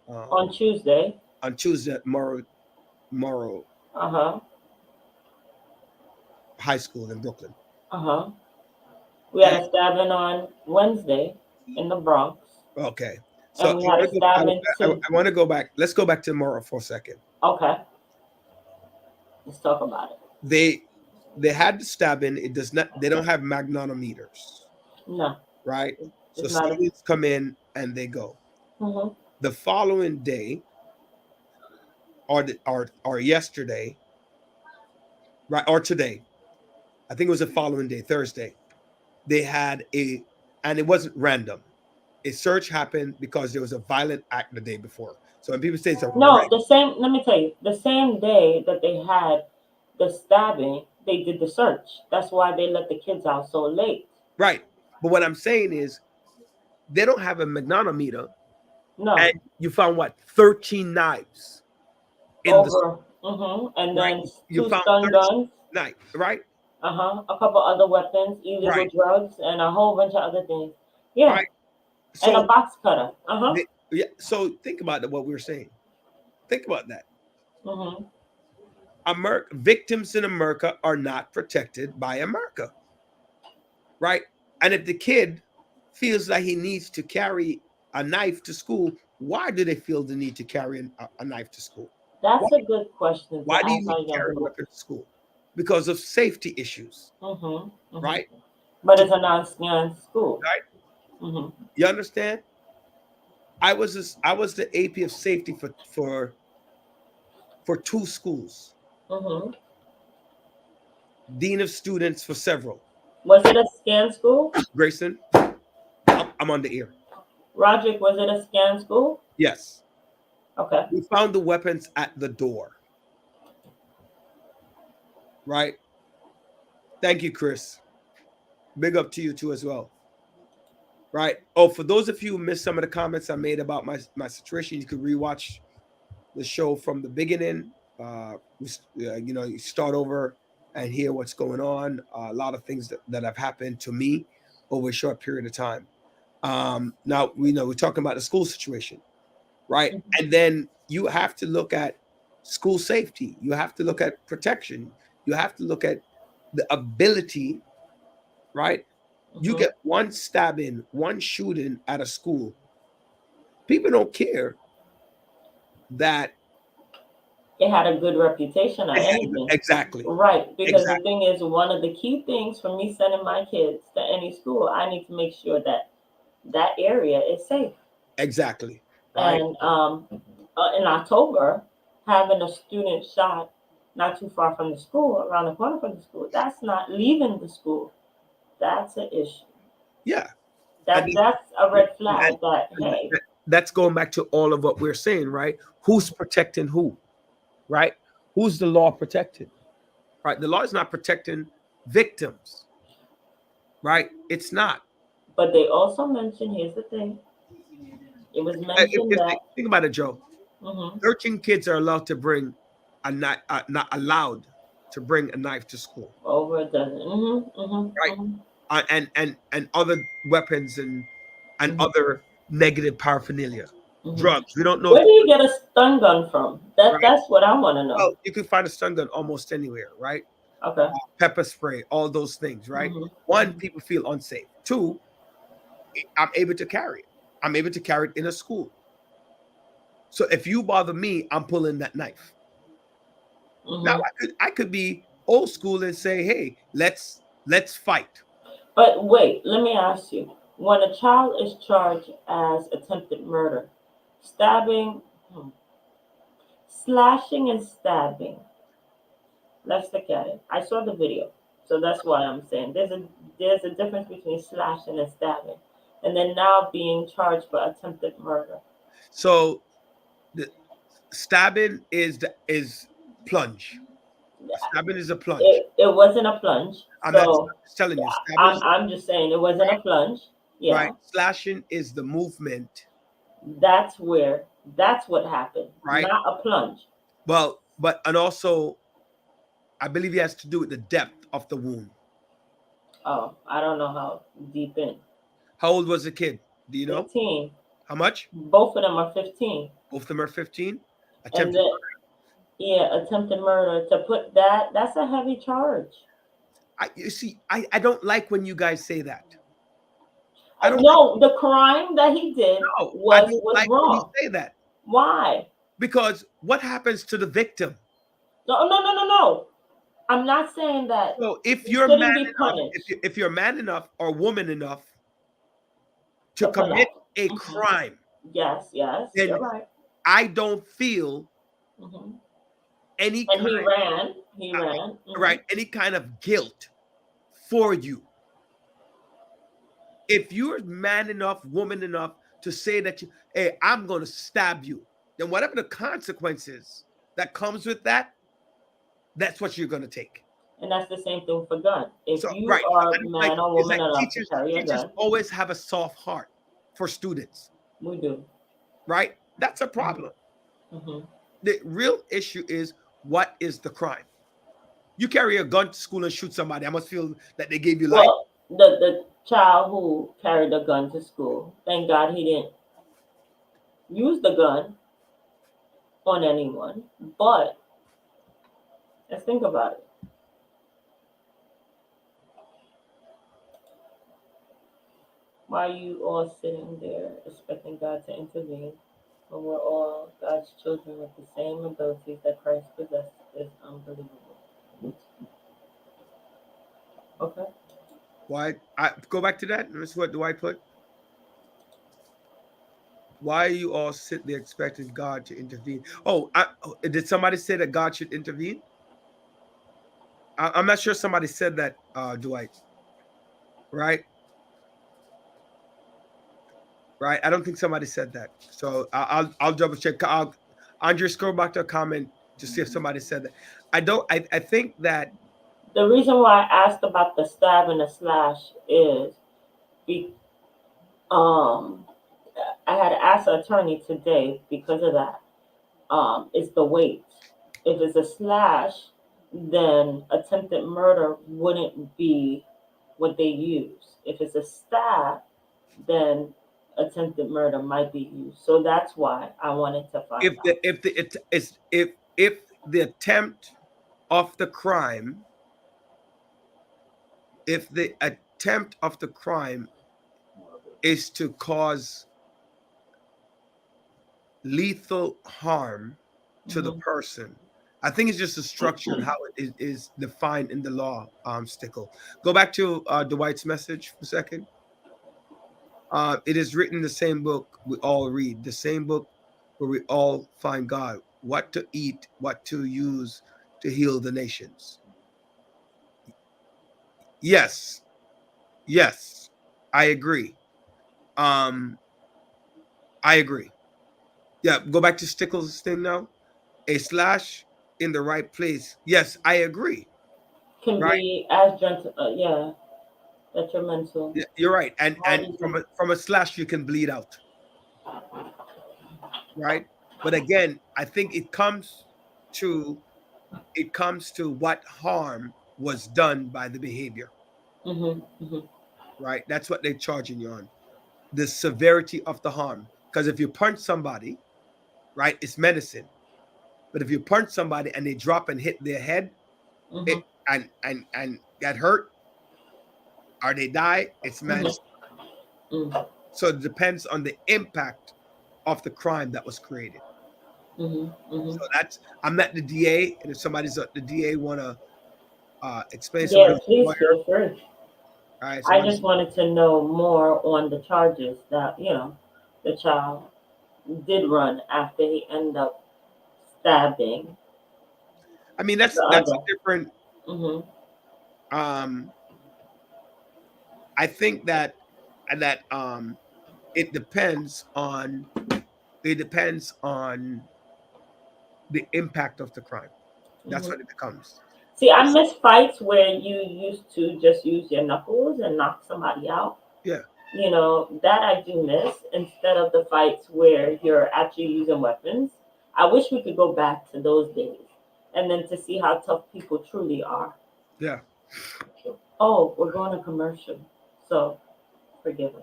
Mhm. On Tuesday. on Tuesday at Morrow Uh-huh. High School in Brooklyn. Uh-huh. We had a stabbing on Wednesday in the Bronx. Okay. And So we had a stabbing I too. want to go back. Let's go back to Morrow for a second. Okay. Let's talk about it. They had the stabbing. It does not. They don't have magnetometers, No. right? So It's not a- students come in and they go. Mhm. The following day, or yesterday, right, or today, I think it was the following day, Thursday. They had and it wasn't random. A search happened because there was a violent act the day before. So when people say it's a No, the same. Let me tell you, the same day that they had the stabbing, they did the search. That's why they let the kids out so late. right, but what I'm saying is they don't have a magnetometer, No. and you found what 13 knives in the Over. And then right. You 2 found stun 13 guns. knives, right? A couple other weapons, illegal Right. drugs, and a whole bunch of other things. Yeah. Right. And a So box cutter. yeah. So think about what we were saying. Think about that. Victims in America are not protected by America, right? And if the kid feels like he needs to carry a knife to school, why do they feel the need to carry a knife to school? That's a good question to Why do you ask need our to young carry a people. weapon to school? Because of safety issues, Mm-hmm. right? But it's a non-scan school. Right? Mm-hmm. You understand? I was the AP of safety for 2 schools, Mm-hmm. dean of students for several. Was it a scan school? Grayson, I'm on the ear. Roderick, was it a scan school? Yes, Okay. we found the weapons at the door. Right? Thank you, Chris. Big up to you too as well. Right? Oh, for those of you who missed some of the comments I made about my situation, you could rewatch the show from the beginning. You start over and hear what's going on. A lot of things that have happened to me over a short period of time. Now we're talking about the school situation, right? And then you have to look at school safety. You have to look at protection. You have to look at the ability, right? You get one stabbing, one shooting at a school. People don't care that It had a good reputation or anything. exactly. Right. Because the Exactly. thing is, one of the key things for me sending my kids to any school, I need to make sure that that area is safe. Exactly. Right. And in October, having a student shot not too far from the school, around the corner from the school, that's not leaving the school. That's an issue. Yeah. And That's a red flag that, hey, that's going back to all of what we're saying, right? Who's protecting who? Right? Who's the law protecting? Right? The law is not protecting victims. Right? It's not. but they also mentioned, here's the thing. It was mentioned that Think about it, Joe. mhm, 13 kids are allowed to bring not allowed to bring a knife to school. over a dozen. Right. And other weapons and other negative paraphernalia, drugs. We don't know. Where do you get a stun gun from? That's what I want to know. Well, you can find a stun gun almost anywhere, right? Okay. Pepper spray, all those things, right? One, people feel unsafe. Two, I'm able to carry it. I'm able to carry it in a school. So if you bother me, I'm pulling that knife. Now I could be old school and say, hey, let's fight. But wait, let me ask you. When a child is charged as attempted murder, stabbing, slashing and stabbing, let's look at it. I saw the video, so that's why I'm saying there's a difference between slashing and stabbing, and then now being charged for attempted murder. So the stabbing is plunge. Stabbing is a plunge. It wasn't a plunge. I'm So not telling you. I'm just saying it wasn't a plunge. Yeah. Right. Slashing is the movement. That's what happened. Right. Not a plunge. Well, and also I believe it has to do with the depth of the wound. Oh, I don't know how deep in. How old was the kid? Do you know? 15. How much? Both of them are 15. Both of them are 15. Attempted murder. To put that's a heavy charge. I don't like when you guys say that. The crime that he did was like wrong. When you say that. Why? Because what happens to the victim? No. I'm not saying that. So if you're man enough or woman enough to commit a crime, yes, then you're right. I don't feel any and kind, he ran. Right, any kind of guilt for you. If you're man enough, woman enough to say that hey, I'm going to stab you, then whatever the consequences that comes with that, that's what you're going to take. And that's the same thing for gun. If you are man or woman enough to carry a gun. Teachers always have a soft heart for students. We do. Right? That's a problem. The real issue is, what is the crime? You carry a gun to school and shoot somebody, I must feel that they gave you life. Well, the child who carried a gun to school, thank God he didn't use the gun on anyone. But let's think about it. Why are you all sitting there expecting God to intervene when we're all God's children with the same abilities that Christ possessed? Is unbelievable. Okay. Why? I go back to that. That's what Dwight put. Why are you all sitting there expecting God to intervene? Did somebody say that God should intervene? I'm not sure somebody said that, Dwight. Right? Right? I don't think somebody said that. So I'll double check. Andre, scroll back to a comment to see if somebody said that. I think that The reason why I asked about the stab and the slash is I had asked an attorney today because of that. It's the weight. If it's a slash, then attempted murder wouldn't be what they use. If it's a stab, then attempted murder might be used. So that's why I wanted to find out. if the attempt of the crime, if the attempt of the crime is to cause lethal harm to the person, I think it's just a structure and how it is defined in the law. Stickle. Go back to Dwight's message for a second. It is written in the same book we all read, the same book where we all find God, what to eat, what to use to heal the nations. Yes, I agree. I agree. Yeah, go back to Stickles' thing now. A slash in the right place. Yes, I agree. Can be as gentle, detrimental. Yeah, you're right. And from a slash you can bleed out. Right? But again, I think it comes to what harm was done by the behavior. Right? That's what they're charging you on. The severity of the harm. Because if you punch somebody, right, it's medicine. But if you punch somebody and they drop and hit their head and get hurt, or they die, it's medicine. So it depends on the impact of the crime that was created. So I'm not the DA, and if somebody's the DA want to explain something, please feel free. All right, I just wanted to know more on the charges that the child did run after he ended up stabbing. I mean, that's a different. I think that it depends on the impact of the crime. That's what it becomes. See, I miss fights where you used to just use your knuckles and knock somebody out. Yeah. That I do miss, instead of the fights where you're actually using weapons. I wish we could go back to those days and then to see how tough people truly are. Yeah. Oh, we're going to commercial, so forgive us.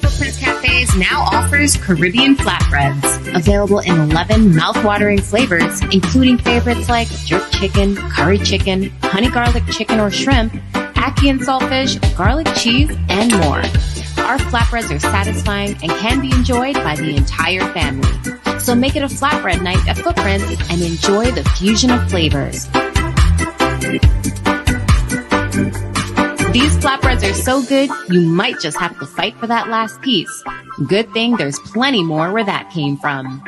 Footprints Cafes now offers Caribbean flatbreads, available in 11 mouth-watering flavors, including favorites like jerk chicken, curry chicken, honey garlic chicken or shrimp, ackee and saltfish, garlic cheese, and more. Our flatbreads are satisfying and can be enjoyed by the entire family. So make it a flatbread night at Footprints and enjoy the fusion of flavors. These flatbreads are so good, you might just have to fight for that last piece. Good thing there's plenty more where that came from.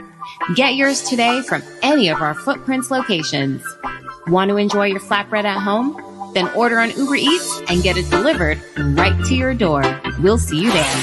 Get yours today from any of our Footprints locations. Want to enjoy your flatbread at home? Then order on Uber Eats and get it delivered right to your door. We'll see you there.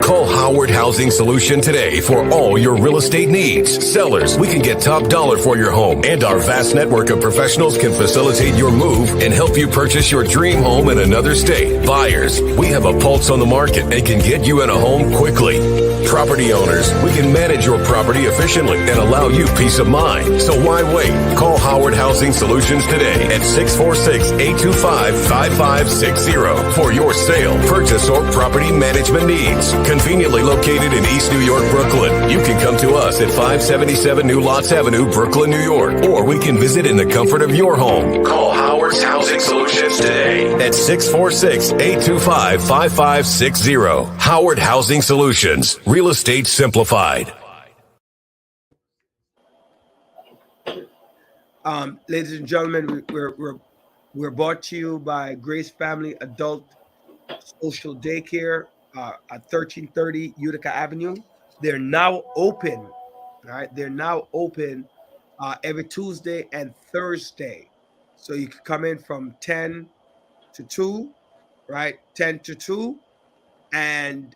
Call Howard Housing Solution today for all your real estate needs. Sellers, we can get top dollar for your home, and our vast network of professionals can facilitate your move and help you purchase your dream home in another state. Buyers, we have a pulse on the market and can get you in a home quickly. property owners, we can manage your property efficiently and allow you peace of mind. So why wait? Call Howard Housing Solutions today at 646-825-5560 for your sale, purchase, or property management needs. Conveniently located in East New York, Brooklyn. You can come to us at 577 New Lots Avenue, Brooklyn, New York, or we can visit in the comfort of your home. Call Howard's Housing Solutions today at 646-825-5560. Howard Housing Solutions, real estate simplified. Ladies and gentlemen, we're brought to you by Grace Family Adult Social Daycare at 1330 Utica Avenue. They're now open. All right, they're now open every Tuesday and Thursday. So you can come in from 10 to 2, right? 10 to 2. And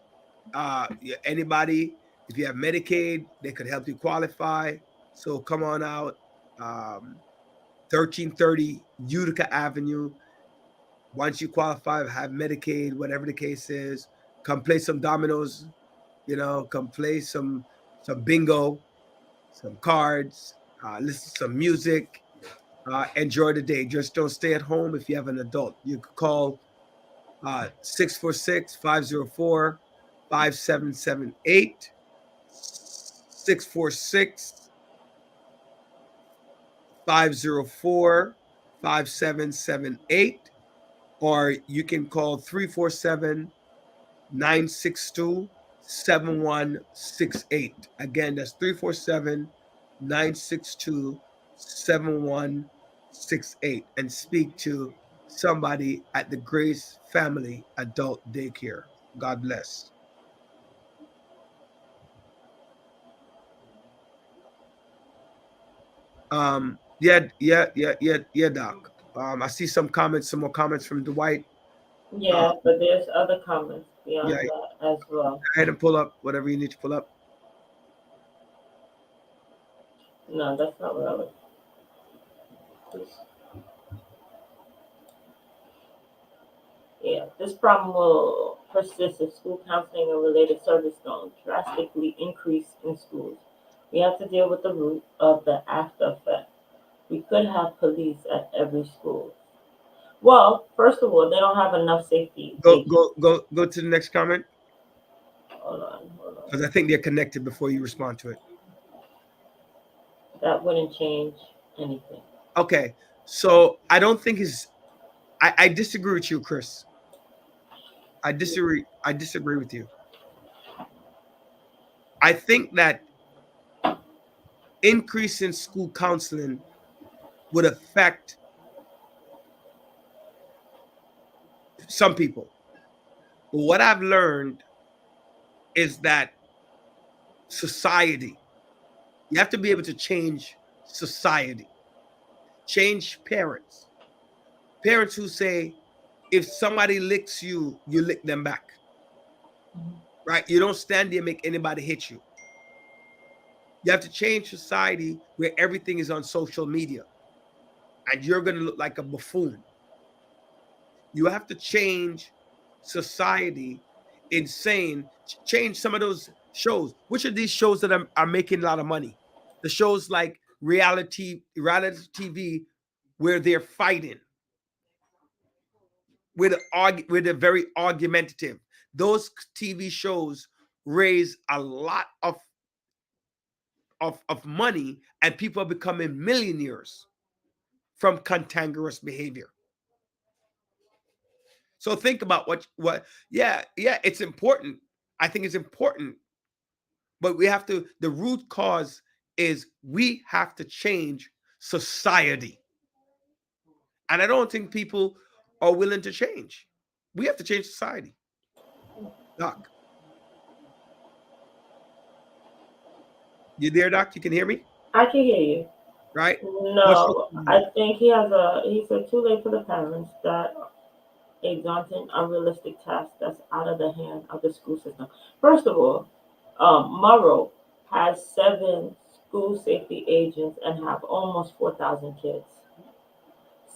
anybody, if you have Medicaid, they could help you qualify. So come on out. 1330 Utica Avenue. Once you qualify, have Medicaid, whatever the case is, come play some dominoes, come play some bingo, some cards, listen to some music, enjoy the day. Just don't stay at home if you have an adult. You can call 646-504-5778, 646-504-5778, or you can call 347-962-7168. Again, that's 347-962-7168, and speak to somebody at the Grace Family Adult Daycare. God bless. Yeah, Doc. I see some more comments from Dwight. Yeah, but there's other comments beyond that as well. Go ahead and pull up whatever you need to pull up. No, that's not what I was. Yeah, this problem will persist if school counseling and related service don't drastically increase in schools. We have to deal with the root of the after effect. We could have police at every school. Well, first of all, they don't have enough safety. Go to the next comment. Hold on. Because I think they're connected before you respond to it. That wouldn't change anything. Okay, so I don't think I disagree with you, Chris. I disagree with you. I think that increase in school counseling would affect some people. But what I've learned is that society, you have to be able to change society, change parents. Parents who say, if somebody licks you, you lick them back, right? You don't stand there and make anybody hit you. You have to change society where everything is on social media and you're going to look like a buffoon. You have to change society in saying, change some of those shows. Which of these shows that are making a lot of money? The shows like reality TV where they're fighting, where they're very argumentative. Those TV shows raise a lot of money, and people are becoming millionaires from cantankerous behavior. So think about what it's important. I think it's important, but the root cause is we have to change society. And I don't think people are willing to change. We have to change society. Doc. You there, Doc? You can hear me? I can hear you. Right? No, I think he said too late for the parents, that a daunting, unrealistic task that's out of the hand of the school system. First of all, Murrow has 7 school safety agents and have almost 4,000 kids.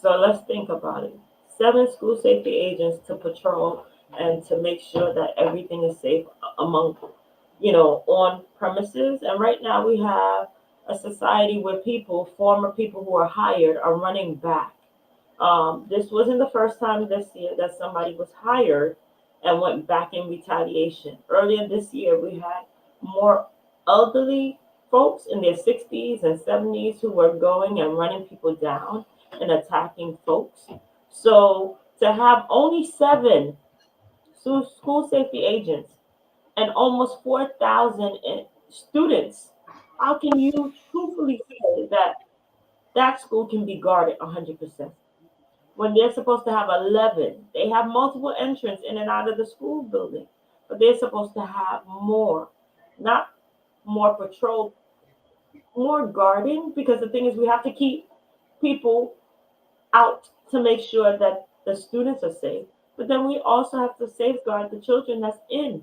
So let's think about it. 7 school safety agents to patrol and to make sure that everything is safe among on premises. And right now we have a society where former people who are hired, are running back. This wasn't the first time this year that somebody was hired and went back in retaliation. Earlier this year, we had more elderly folks in their 60s and 70s who were going and running people down and attacking folks. So to have only 7 school safety agents and almost 4,000 students, how can you truthfully say that that school can be guarded 100%? When they're supposed to have 11. They have multiple entrants in and out of the school building, but they're supposed to have more, not more patrol, more guarding, because the thing is, we have to keep people out to make sure that the students are safe, but then we also have to safeguard the children that's in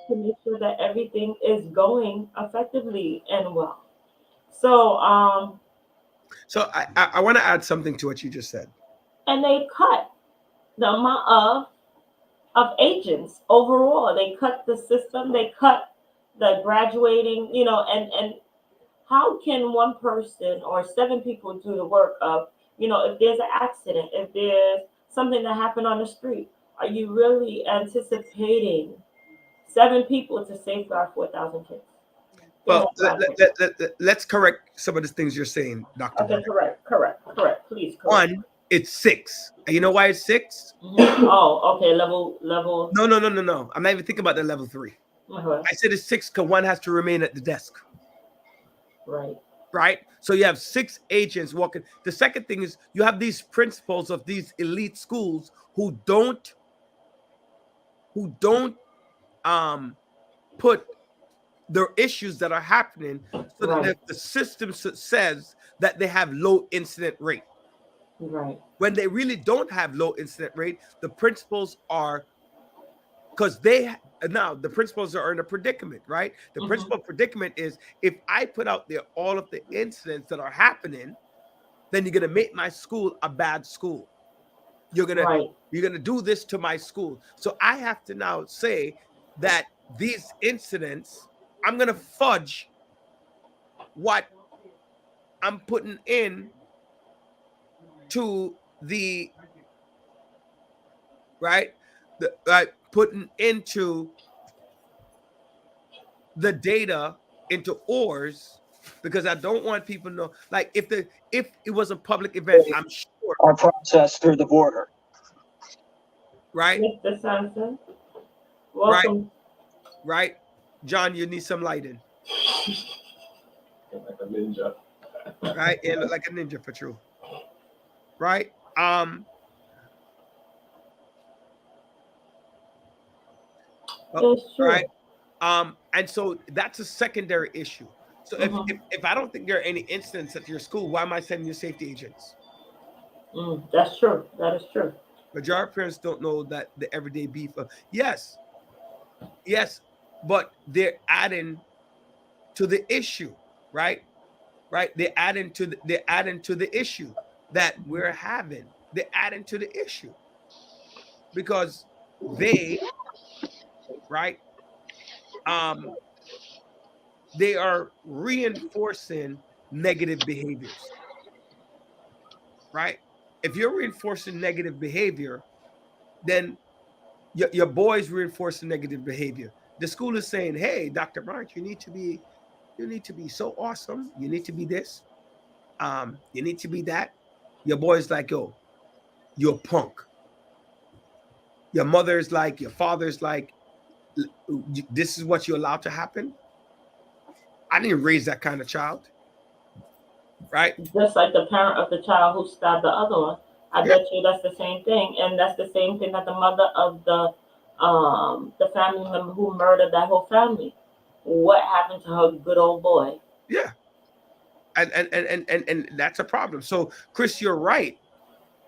to make sure that everything is going effectively and well. So, So I want to add something to what you just said. and they cut the amount of agents overall. They cut the system, they cut the graduating, and how can one person or 7 people do the work of, if there's an accident, if there's something that happened on the street, are you really anticipating 7 people to safeguard 4,000 kids? Well, let's correct some of the things you're saying, Dr. Okay, correct. Please, correct. One, it's 6. And you know why it's 6? Oh, okay. Level. No. I'm not even thinking about the level 3. Uh-huh. I said it's 6 because one has to remain at the desk. Right. So you have 6 agents walking. The second thing is you have these principals of these elite schools who don't put their issues that are happening so that the system says that they have low incident rate. Right. When they really don't have low incident rate, the principals are, because the principals are in a predicament, right? The principal predicament is, if I put out there all of the incidents that are happening, then you're gonna make my school a bad school. You're gonna do this to my school. So I have to now say that these incidents, I'm gonna fudge what I'm putting in to the putting into the data into ORS, because I don't want people to know. Like if it was a public event, I'm sure our process through the border. Right? Mr. Sampson. Welcome. Right. John, you need some lighting. Like a ninja. Right? Yeah, look like a ninja for true. Right? It's true. Right. And so that's a secondary issue. So if I don't think there are any incidents at your school, why am I sending you safety agents? That's true. That is true. Majority of parents don't know that the everyday beef. Yes, but they're adding to the issue, right? They're adding to the issue that we're having. They're adding to the issue because they, right? They are reinforcing negative behaviors, right? If you're reinforcing negative behavior, then your boys reinforcing negative behavior. The school is saying, "Hey, Dr. Bryant, you need to be so awesome. You need to be this. You need to be that." Your boy's like, "Yo, you're a punk." Your mother's like, your father's like, "This is what you allowed to happen." I didn't raise that kind of child. Right? Just like the parent of the child who stabbed the other one. I bet you that's the same thing. And that's the same thing that the mother of the family member who murdered that whole family. What happened to her good old boy? Yeah. And that's a problem. So Chris, you're right.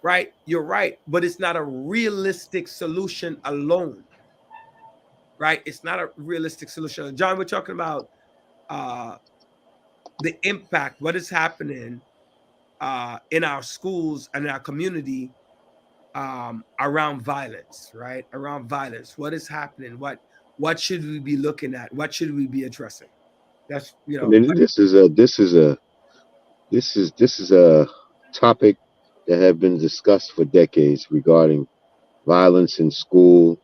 Right? You're right. But it's not a realistic solution alone. Right? It's not a realistic solution. John, we're talking about the impact, what is happening in our schools and our community around violence, right? Around violence. What is happening? What what should we be looking at? What should we be addressing? That's I mean, this is a topic that have been discussed for decades regarding violence in school,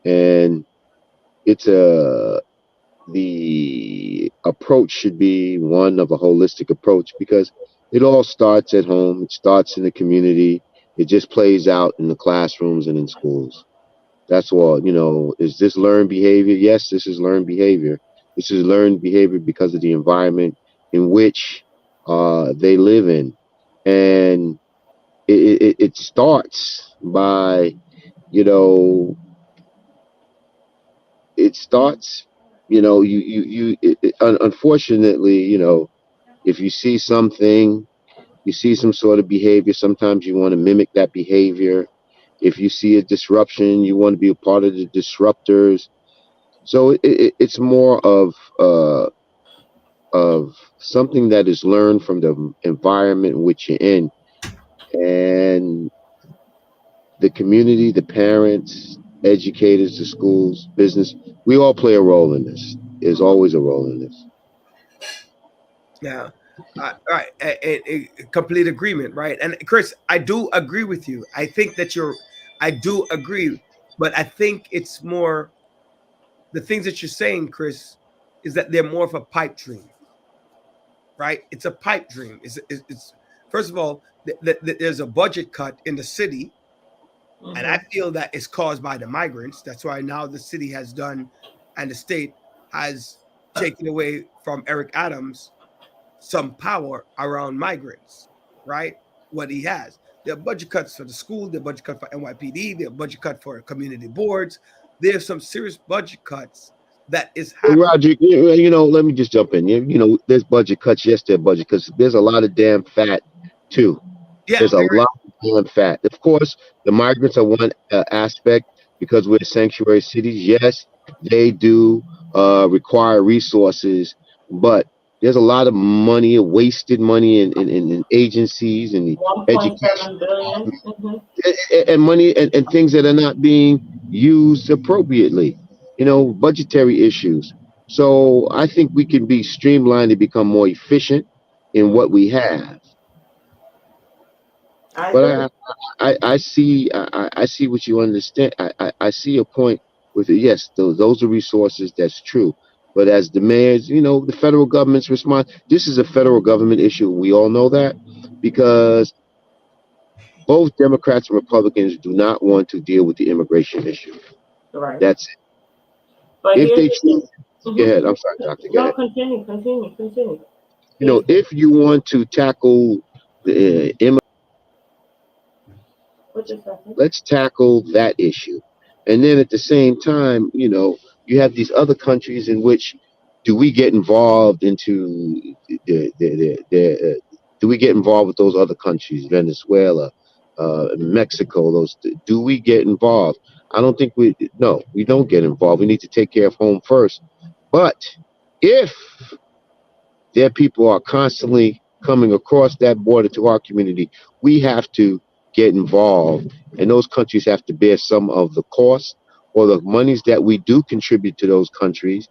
and it's the approach should be one of a holistic approach because it all starts at home. It starts in the community. It just plays out in the classrooms and in schools. That's all. Is this learned behavior? Yes, this is learned behavior. This is learned behavior because of the environment in which they live in. And it starts by, unfortunately, if you see something, you see some sort of behavior, sometimes you want to mimic that behavior. If you see a disruption, you want to be a part of the disruptors. So it's more of something that is learned from the environment in which you're in, and the community, the parents, educators, the schools, business. We all play a role in this. There's always a role in this. Yeah. Right. A complete agreement, right? And Chris, I do agree with you. I think that I do agree, but I think it's more the things that you're saying, Chris, is that they're more of a pipe dream, right? It's a pipe dream. It's first of all, there's a budget cut in the city, and I feel that it's caused by the migrants. That's why now the city has done, and the state has taken away from Eric Adams some power around migrants, right? What he has. There are budget cuts for the school, there are budget cuts for NYPD, there are budget cuts for community boards. There's some serious budget cuts that is happening. Roger, let me just jump in. There's budget cuts. Yes, there are budget cuts. There's a lot of damn fat too. Yeah, there's a lot of damn fat. Of course, the migrants are one aspect because we're sanctuary cities. Yes, they do require resources, but there's a lot of money, wasted money in agencies and the education and money and things that are not being used appropriately. Budgetary issues. So I think we can be streamlined and become more efficient in what we have. But I see what you understand. I see a point with it. Yes, those are resources. That's true. But as the mayors, the federal government's response, this is a federal government issue. We all know that because both Democrats and Republicans do not want to deal with the immigration issue. Right. That's it. But if they choose, go ahead. I'm sorry, Doctor. Go ahead. Continue. If you want to tackle the let's tackle that issue. And then at the same time, you have these other countries in which do we get involved into do we get involved with those other countries, Venezuela, Mexico, do we get involved? I don't think we don't get involved. We need to take care of home first. But if their people are constantly coming across that border to our community, we have to get involved, and those countries have to bear some of the cost or the monies that we do contribute to those countries.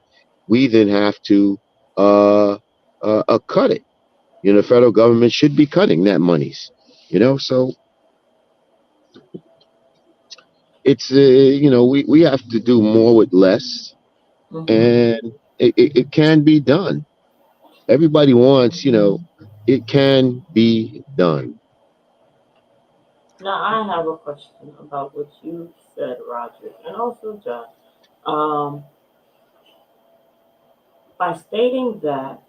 We then have to cut it. The federal government should be cutting that monies. So it's we have to do more with less, and it can be done. Everybody wants, it can be done. Now, I have a question about what you said, Roger, and also John. By stating that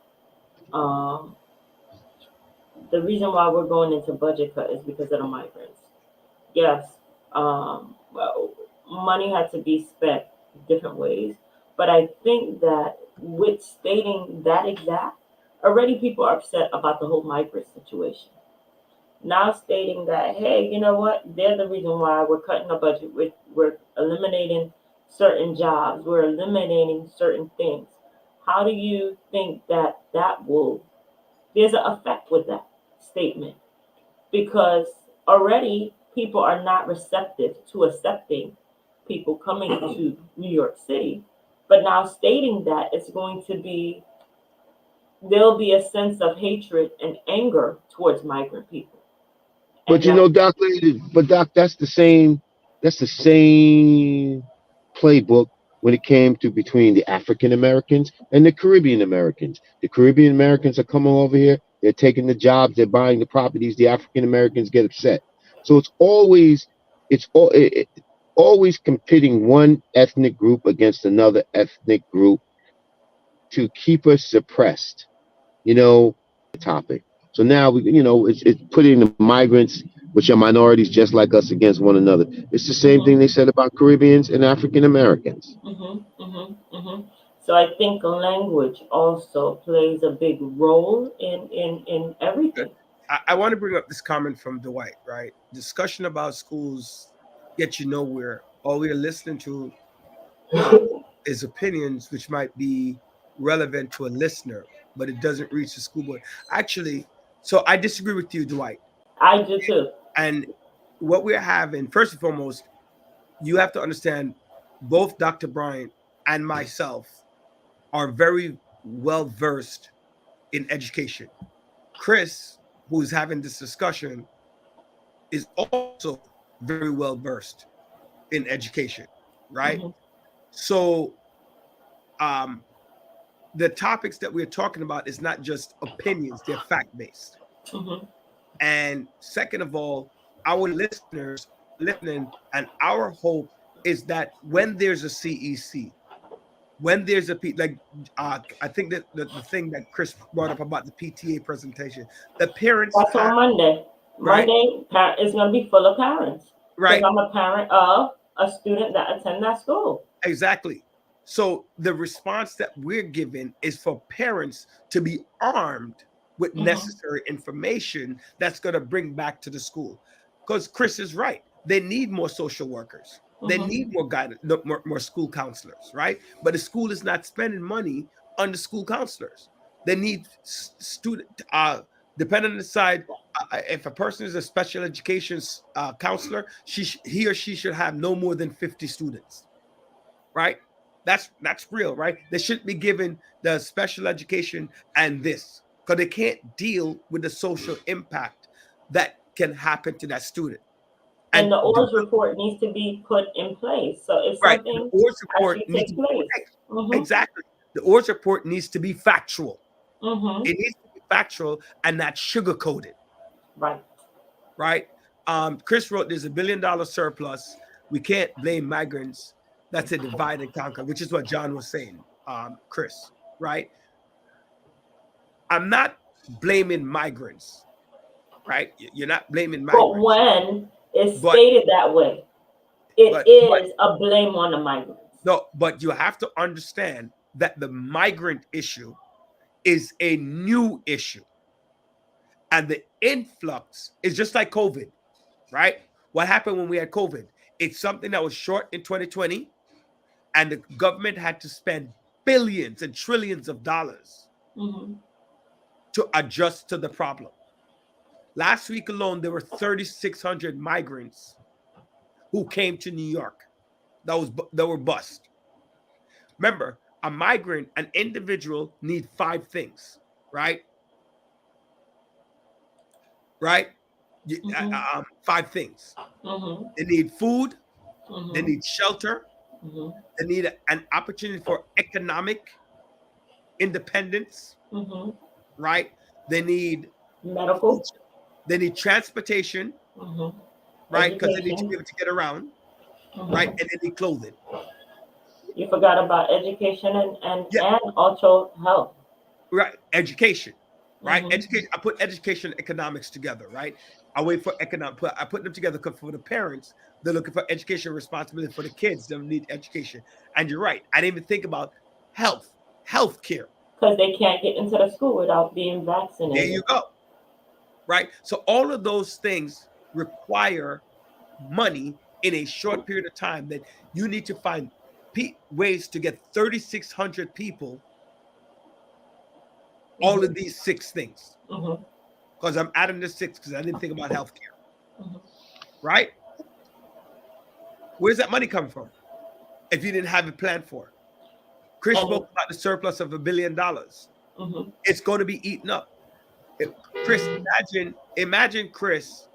the reason why we're going into budget cut is because of the migrants. Yes, well, money had to be spent different ways, but I think that with stating that exact, already people are upset about the whole migrant situation. Now stating that, hey, you know what? They're the reason why we're cutting the budget. We're eliminating certain jobs. We're eliminating certain things. How do you think that there's an effect with that statement? Because already people are not receptive to accepting people coming to New York City But now stating that, it's going to be, there'll be a sense of hatred and anger towards migrant people. But you know, Doc, that's the same playbook when it came to between the African Americans and the Caribbean Americans. The Caribbean Americans are coming over here, they're taking the jobs, they're buying the properties, the African Americans get upset. So it's always competing one ethnic group against another ethnic group to keep us suppressed, topic. So now it's putting the migrants, which are minorities just like us, against one another. It's the same thing they said about Caribbeans and African Americans. So I think language also plays a big role in everything. I want to bring up this comment from Dwight, right? Discussion about schools get you nowhere. All we are listening to is opinions which might be relevant to a listener, but it doesn't reach the school board. Actually, so I disagree with you, Dwight. I do too. And what we're having, first and foremost, you have to understand both Dr. Bryant and myself are very well versed in education. Chris, who's having this discussion, is also very well versed in education, right? So the topics that we're talking about is not just opinions, they're fact-based. And second of all, our listeners listening, and our hope is that when there's a CEC, when there's a I think that the thing that Chris brought up about the PTA presentation, the parents. That's on Monday. Right? Monday is going to be full of parents. Right. I'm a parent of a student that attend that school. Exactly. So the response that we're giving is for parents to be armed with necessary information that's going to bring back to the school. Because Chris is right. They need more social workers. They need more guidance, more school counselors, right? But the school is not spending money on the school counselors. They need student, depending on the side, if a person is a special education counselor, he or she should have no more than 50 students, right? That's real, right? They shouldn't be given the special education and this, because they can't deal with the social impact that can happen to that student. And the ORS report needs to be put in place. So if something the ORS report needs takes place. Exactly. The ORS report needs to be factual. It needs to be factual and not sugar-coated. Right. Right? Chris wrote there's $1 billion surplus. We can't blame migrants. That's a divide and conquer, which is what John was saying, Chris, right? I'm not blaming migrants, right? You're not blaming migrants. But when it's stated that way, it is a blame on the migrants. No, but you have to understand that the migrant issue is a new issue. And the influx is just like COVID, right? What happened when we had COVID? It's something that was short in 2020, and the government had to spend billions and trillions of dollars to adjust to the problem. Last week alone, there were 3,600 migrants who came to New York that were bused. Remember, a migrant, an individual, need 5 things, right? Right? 5 things. They need food. They need shelter. They need an opportunity for economic independence. Right? They need medical. They need transportation. Right? Because they need to be able to get around. Right? And they need clothing. You forgot about education and also health. Right. Education. Right. Education. I put education and economics together. Right. I wait for economic. I put them together because for the parents, they're looking for education responsibility. For the kids, they need education. And you're right. I didn't even think about health care. Because they can't get into the school without being vaccinated. There you go. Right. So all of those things require money in a short period of time that you need to find ways to get 3,600 people all of these 6 things. Because I'm adding the 6 because I didn't think about healthcare. Right? Where's that money coming from? If you didn't have it planned for. Chris And- spoke about the surplus of $1 billion. Mhm. It's going to be eaten up. Chris, imagine, Chris,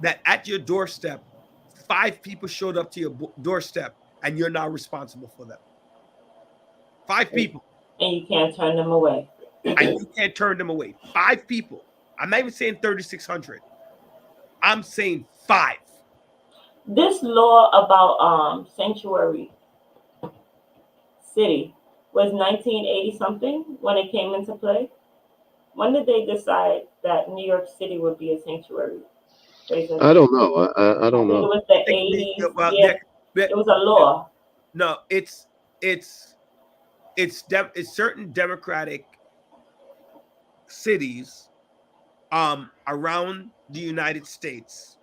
that at your doorstep, 5 people showed up to your doorstep and you're now responsible for them. 5 people. And you can't turn them away. And you can't turn them away. 5 people. I'm not even saying 3,600. I'm saying 5. This law about sanctuary city was 1980 something when it came into play. When did they decide that New York City would be a sanctuary? I don't know. I don't It know. was the 80s. Well, Yeah, it was a law. No, it's certain democratic cities around the United States.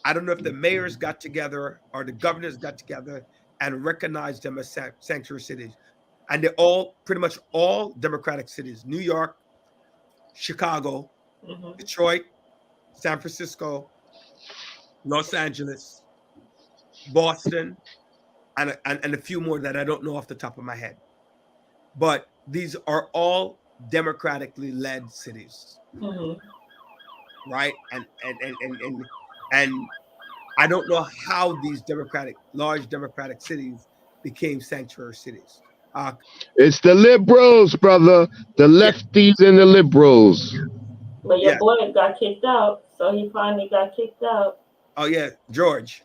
I don't know if the mayors got together or the governors got together and recognized them as sanctuary cities. And they're all pretty much all democratic cities: New York, Chicago, Mhm. Detroit, San Francisco, Los Angeles, Boston, and a few more that I don't know off the top of my head. But these are all democratically led cities, Mhm. right? And I don't know how these large democratic cities became sanctuary cities. It's the liberals, brother. The lefties and the liberals. But your Yeah. boy got kicked out, so he finally got kicked out. Oh yeah, George.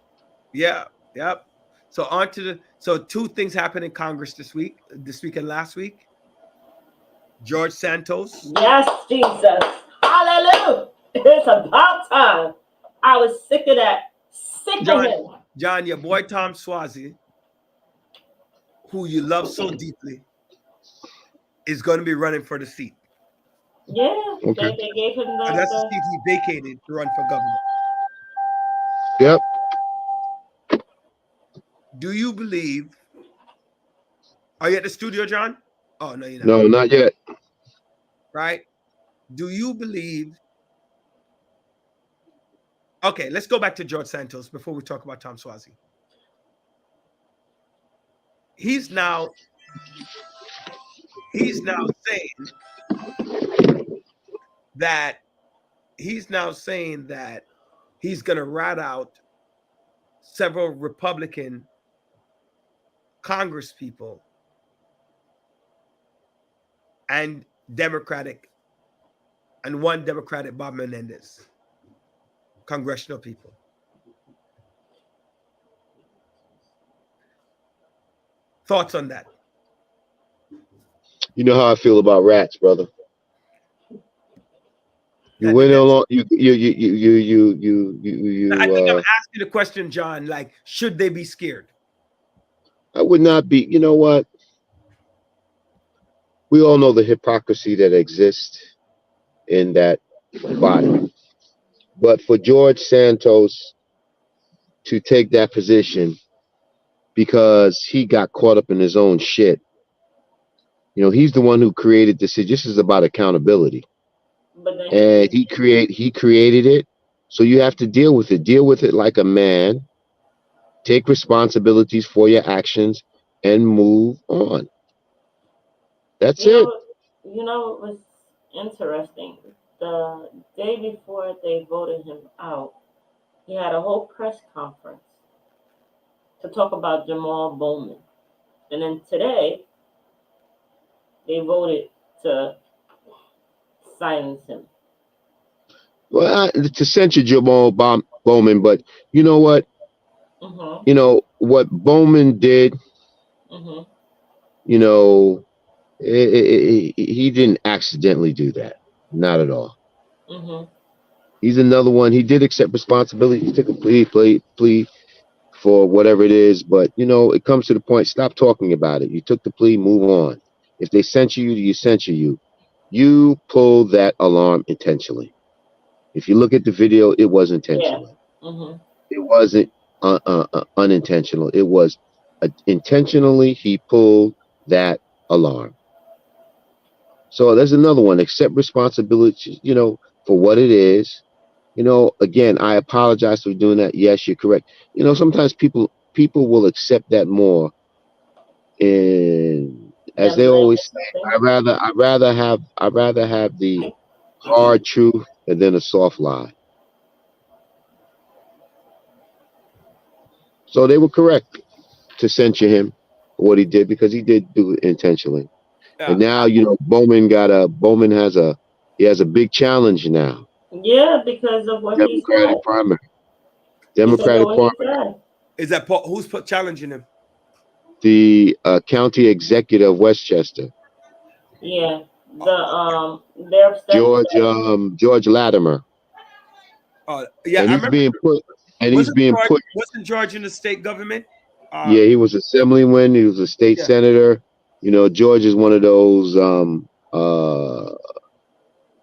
Yeah, yep. So 2 things happened in Congress this week and last week. George Santos. Yes, Jesus. Hallelujah. It's about time. I was sick of that. Sick of him. John, your boy Tom Suozzi, who you love so deeply, is going to be running for the seat. Yeah, Okay. they gave him And that's the the seat he vacated to run for governor. Yep. Do you believe? Are you at the studio, John? Oh no, you're not. No, not yet. Right? Do you believe? Okay, let's go back to George Santos before we talk about Tom Suozzi. He's now saying that he's going to rat out several Republican Congress people and one Democratic, Bob Menendez, congressional people. Thoughts on that? You know how I feel about rats, brother. You went along. You. I think I'm asking the question, John. Like, should they be scared? I would not be. You know what? We all know the hypocrisy that exists in that body. But for George Santos to take that position because he got caught up in his own shit, you know, he's the one who created this. This is about accountability. And he created it. So you have to deal with it. Deal with it like a man. Take responsibilities for your actions and move on. That's it. You know what was interesting? The day before they voted him out, he had a whole press conference to talk about Jamal Bowman. And then today, they voted to silence him. Well, to censure Jamal Bowman, but you know what? Mm-hmm. You know what Bowman did. Mm-hmm. You know, he didn't accidentally do that. Not at all. Mm-hmm. He's another one. He did accept responsibility. He took a plea for whatever it is. But you know, it comes to the point. Stop talking about it. You took the plea. Move on. If they censure you, you censure you. You pulled that alarm intentionally. If you look at the video, it was intentional. Yeah. Mm-hmm. It wasn't unintentional. It was intentionally he pulled that alarm. So there's another one. Accept responsibility, you know, for what it is. You know, again, I apologize for doing that. Yes, you're correct. You know, sometimes people will accept that more And as Them they saying always say, something. I'd rather have the hard truth and then a soft lie. So they were correct to censure him for what he did, because he did do it intentionally. And now, you know, Bowman has a big challenge now. Yeah, because of what he said. Democratic primary. Because of Democratic what he primary. said. Is that Paul? Who's challenging him? The county executive of Westchester, Yeah. They're upset because George Latimer. Yeah, And I he's remember. being put Wasn't George in the state government? Yeah, he was assemblyman, he was a state senator. You know, George is one of those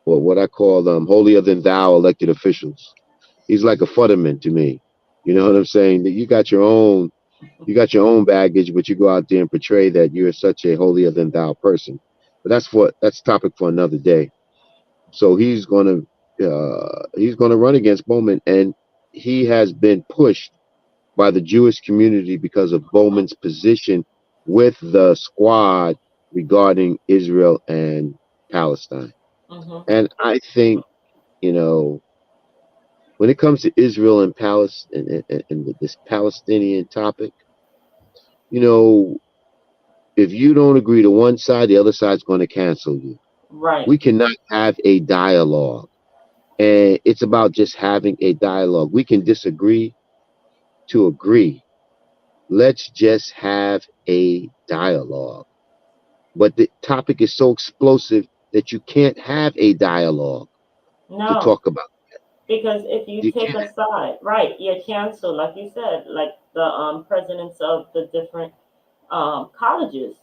what I call holier than thou elected officials. He's like a Futterman to me. You know what I'm saying? That you got your own baggage, but you go out there and portray that you're such a holier than thou person. But that's topic for another day. So he's gonna run against Bowman, and he has been pushed by the Jewish community because of Bowman's position with the squad regarding Israel and Palestine. And I think, you know, when it comes to Israel and Palestine and this Palestinian topic, you know, if you don't agree to one side, the other side's going to cancel you. Right. We cannot have a dialogue. And it's about just having a dialogue. We can disagree to agree. Let's just have a dialogue. But the topic is so explosive that you can't have a dialogue to talk about. Because if you take a side, right, you're canceled, like you said, like the presidents of the different colleges.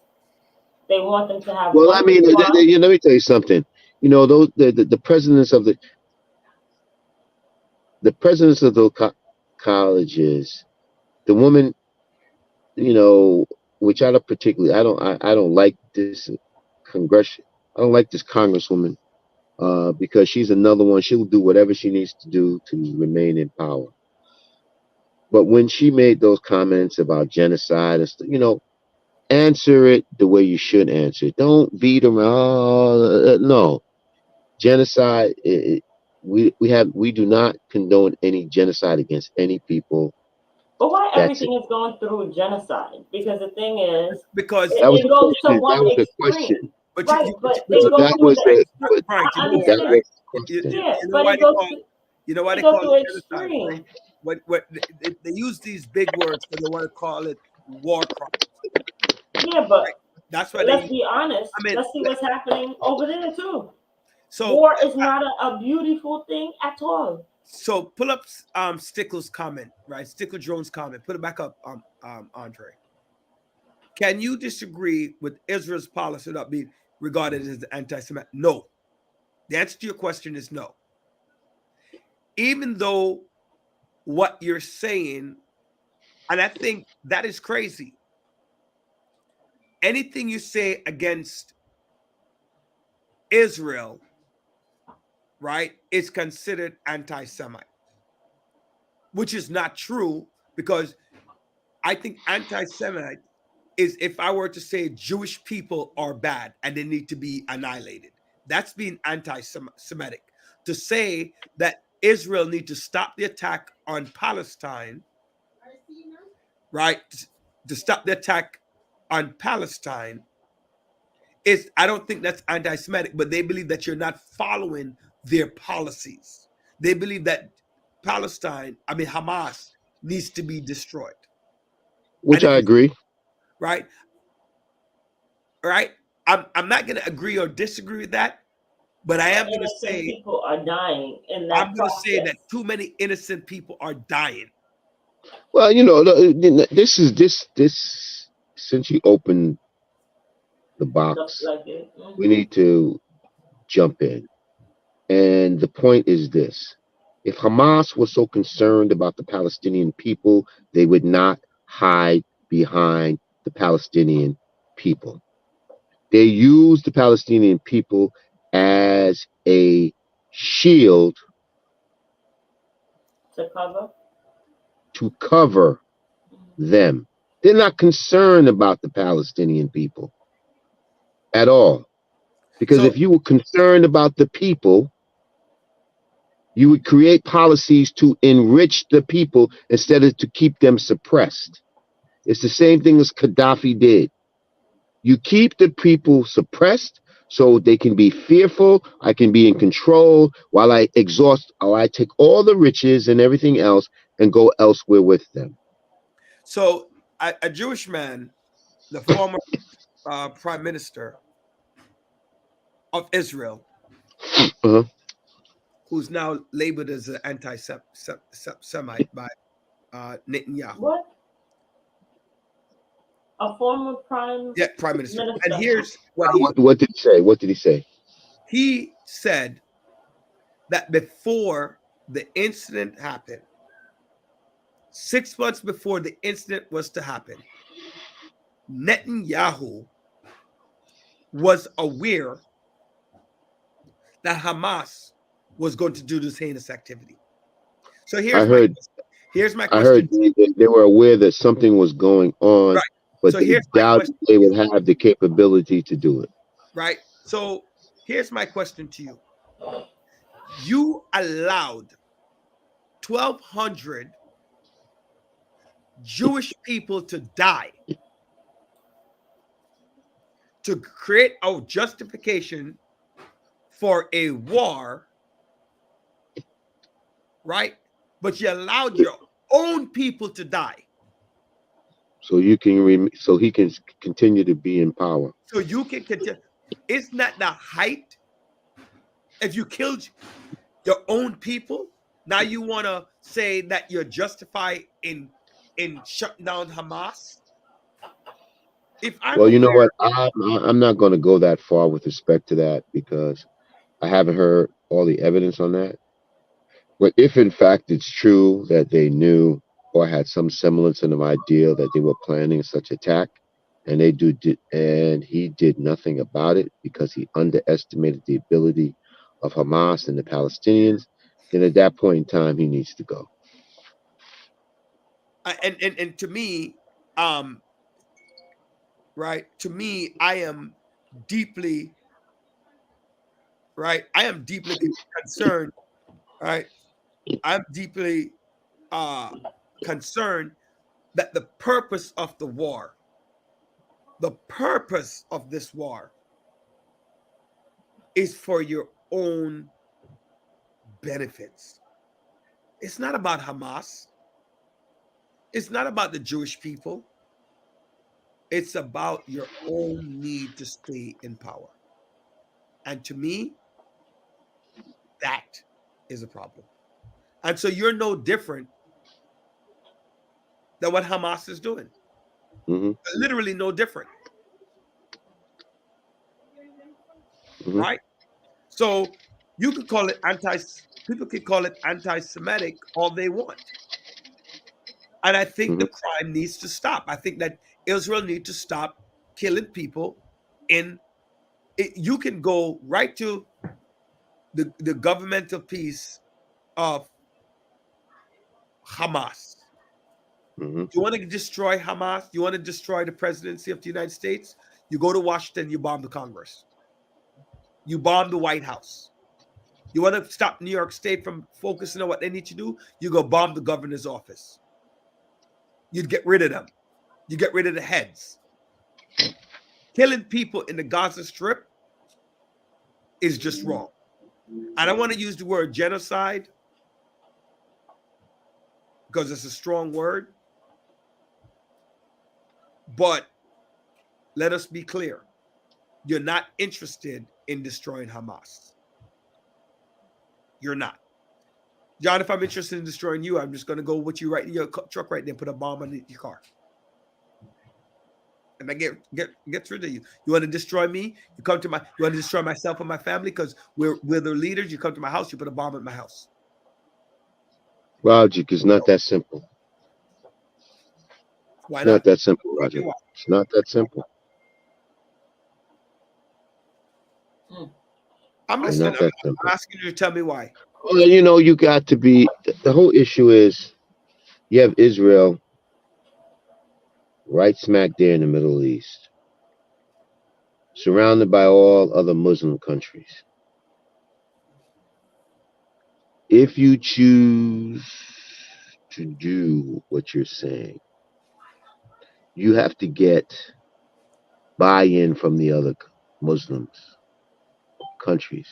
They want them to have. Well, I mean, let me tell you something. You know, the presidents of the colleges, the woman, you know, which I don't particularly, I don't like this I don't like this congresswoman, because she's another one. She'll do whatever she needs to do to remain in power. But when she made those comments about genocide and stuff, you know, answer it the way you should answer it. Don't beat around. No, genocide. We do not condone any genocide against any people. But why everything is going through genocide? Because the thing is, because it goes to one extreme. Question. But right, you, but but it goes that to was the a extreme. Frank, I you know understand. that, Yeah, you know but why it they goes call to you know why they it goes call to it genocide, extreme. Frank? What they use these big words, but they want to call it war crimes. Yeah, but Right? That's why let's be honest. I mean, Let's see what's happening over there too. So war is not a beautiful thing at all. So pull up Stickle's comment, right? Stickle Drone's comment. Put it back up, Andre. Can you disagree with Israel's policy not being regarded as anti-Semitic? No. The answer to your question is no. Even though what you're saying, and I think that is crazy. Anything you say against Israel, right, is considered anti-Semite, which is not true, because I think anti-Semite is if I were to say Jewish people are bad and they need to be annihilated. That's being anti-Semitic. To say that Israel need to stop the attack on Palestine, right? To stop the attack on Palestine is, I don't think that's anti-Semitic, but they believe that you're not following their policies. They believe that Hamas needs to be destroyed. Which I agree. Right? Right? I'm not going to agree or disagree with that, but I am going to say people are dying in that I'm going to say that too many innocent people are dying. Well, you know, this since you opened the box, we need to jump in. And the point is this: if Hamas was so concerned about the Palestinian people, they would not hide behind the Palestinian people. They use the Palestinian people as a shield to cover them. They're not concerned about the Palestinian people at all. Because So- if you were concerned about the people, you would create policies to enrich the people instead of to keep them suppressed. It's the same thing as Gaddafi did. You keep the people suppressed so they can be fearful. I can be in control while I exhaust, or I take all the riches and everything else and go elsewhere with them. So a Jewish man, the former prime minister of Israel, Uh-huh. who's now labeled as an anti-Semite by Netanyahu. What? A former prime Yeah, prime minister. minister. And here's what What did he say? What did he say? he said that before the incident happened, 6 months before the incident was to happen, Netanyahu was aware that Hamas was going to do this heinous activity. So here's my I heard question. they were aware that something was going on, Right. but So they here's my doubted question. they would have the capability to do it. Right. So here's my question to you. You allowed 1,200 Jewish people to die to create a justification for a war, right? But you allowed your own people to die. So you can so he can continue to be in power. So you can continue. Isn't that the height? If you killed your own people, now you want to say that you're justified in shutting down Hamas? If I'm Well, you know aware- what? I'm not going to go that far with respect to that because I haven't heard all the evidence on that. But if in fact it's true that they knew or had some semblance of an idea that they were planning such attack, and he did nothing about it because he underestimated the ability of Hamas and the Palestinians, then at that point in time he needs to go. and to me, right? To me, I am deeply concerned, right? I'm deeply concerned that the purpose of this war is for your own benefits. It's not about Hamas. It's not about the Jewish people. It's about your own need to stay in power. And to me, that is a problem. And so you're no different than what Hamas is doing. Mm-hmm. Literally no different. Mm-hmm. Right? So you could call it people could call it anti-Semitic all they want. And I think the crime needs to stop. I think that Israel needs to stop killing people. You can go right to the governmental piece of Hamas. Mm-hmm. You want to destroy Hamas? You want to destroy the presidency of the United States? You go to Washington, you bomb the Congress. You bomb the White House. You want to stop New York State from focusing on what they need to do? You go bomb the governor's office. You'd get rid of them. You get rid of the heads. Killing people in the Gaza Strip is just wrong. I don't want to use the word genocide because it's a strong word. But let us be clear. You're not interested in destroying Hamas. You're not. John, if I'm interested in destroying you, I'm just going to go with you right in your truck right there and put a bomb underneath your car. And I get rid of you. You want to destroy me? You want to destroy myself and my family because we're the leaders. You come to my house, you put a bomb at my house. Logic is not that simple. Why It's not? not that simple, Roger. It's not that simple. I'm It's listening. not that I'm simple. asking you to tell me why. Well, you got to be. The whole issue is you have Israel right smack there in the Middle East, surrounded by all other Muslim countries. If you choose to do what you're saying, you have to get buy-in from the other Muslims countries.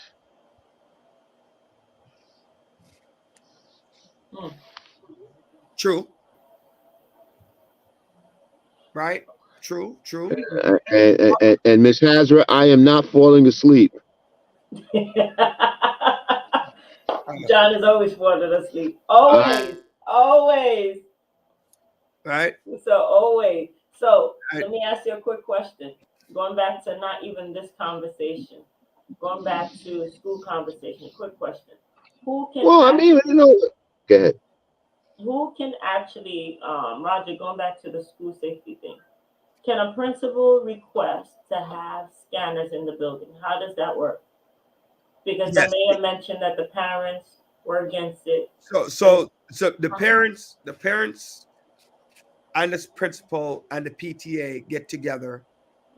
True. Right? True. And Miss Hazra, I am not falling asleep. John is always falling asleep. Always. Right. So always. So Right. let me ask you a quick question. Going back to not even this conversation, going back to school conversation. Quick question. Who can Well, I mean, you know, go ahead. Who can actually, Roger, going back to the school safety thing, can a principal request to have scanners in the building? How does that work? Because Yes. the mayor mentioned that the parents were against it. So the parents and the principal and the PTA get together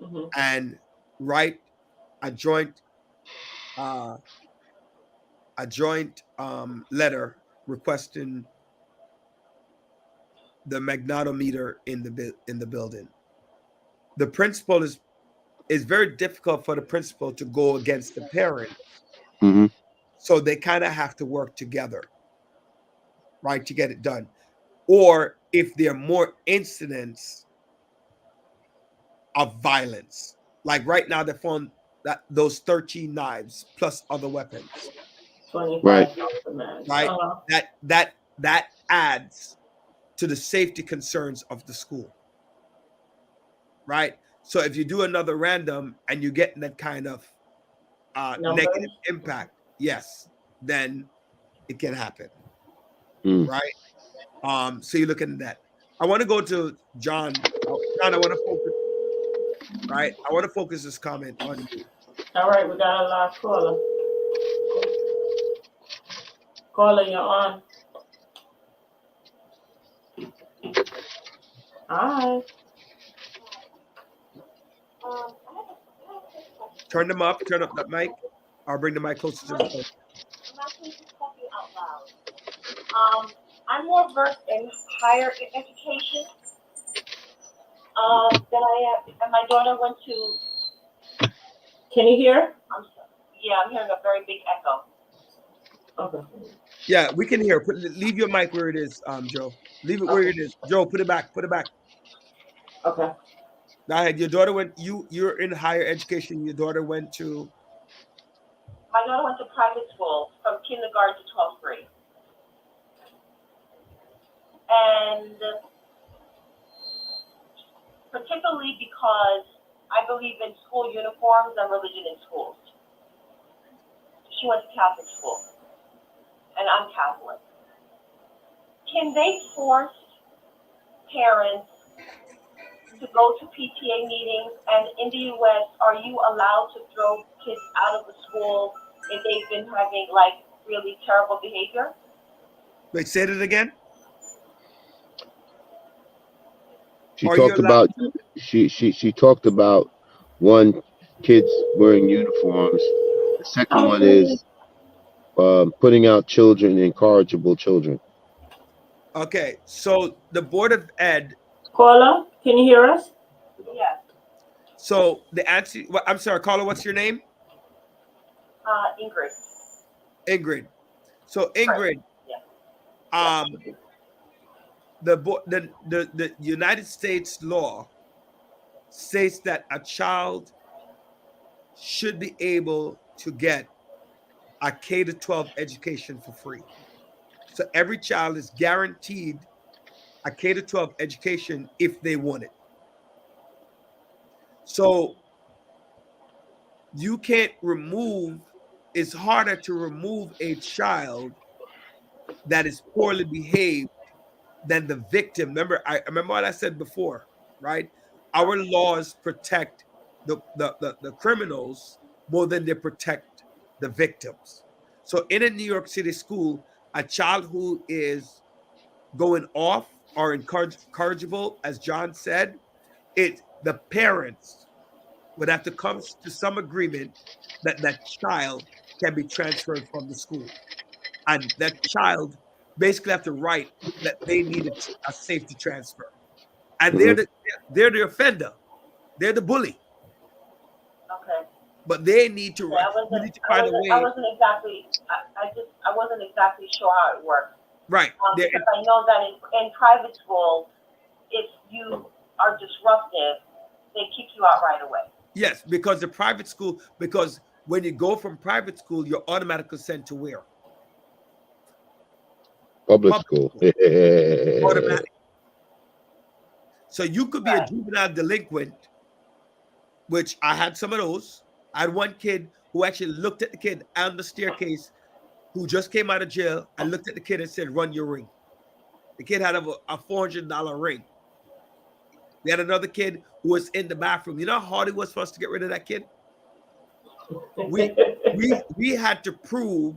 Mhm. and write a joint letter requesting the magnetometer in the building. The principal is very difficult for the principal to go against the parent, Mm-hmm. so they kind of have to work together, right, to get it done. Or if there are more incidents of violence, like right now they found that those 13 knives plus other weapons, 25 Right. man. right? That adds to the safety concerns of the school, right? So if you do another random and you get that kind of Numbers? negative impact, yes, then it can happen, Mm. right? So you're looking at that. I want to go to John. John, I want to focus, right? I want to focus this comment on you. All right, we got a last caller. Caller, you're on. Hi. Turn them up. Turn up that mic. I'll bring the mic closer to the phone. I'm more versed in higher education than I am, and my daughter went to. Can you hear? I'm hearing a very big echo. Okay. Yeah, we can hear. Leave your mic where it is, Joe. Leave it where it is. Joe, put it back. Put it back. Okay. Go ahead. Your daughter went. You're in higher education. Your daughter went to. My daughter went to private school from kindergarten to 12th grade. And particularly because I believe in school uniforms and religion in schools. She went to Catholic school, and I'm Catholic. Can they force parents to go to PTA meetings? And in the U.S., are you allowed to throw kids out of the school if they've been having like really terrible behavior? Wait, say it again. She talked about she talked about one, kids wearing uniforms. The second one is putting out children, incorrigible children. Okay, so the Board of Ed. Caller, can you hear us? Yes. So the answer. I'm sorry, caller. What's your name? Ingrid. Ingrid. So Ingrid. Yeah. The United States law states that a child should be able to get a K-12 education for free. So every child is guaranteed a K-12 education if they want it. So you can't it's harder to remove a child that is poorly behaved than the victim. Remember, I remember what I said before, right? Our laws protect the criminals more than they protect the victims. So in a New York City school, a child who is going off or incorrigible, as John said, the parents would have to come to some agreement that that child can be transferred from the school, and that child basically have to write that they needed a safety transfer, and they're the offender, they're the bully, Okay. but they need to Yeah, I we wasn't, need to find a way. I wasn't exactly, I wasn't exactly sure how it worked. Right. Because I know that in private school, if you are disruptive, they kick you out right away. Yes, because the private school, because when you go from private school, you're automatically sent to where? Public school. Automatic. So you could be a juvenile delinquent, which I had some of those. I had one kid who actually looked at the kid on the staircase who just came out of jail and looked at the kid and said, "Run your ring." The kid had a $400 ring. We had another kid who was in the bathroom. You know how hard it was for us to get rid of that kid? We had to prove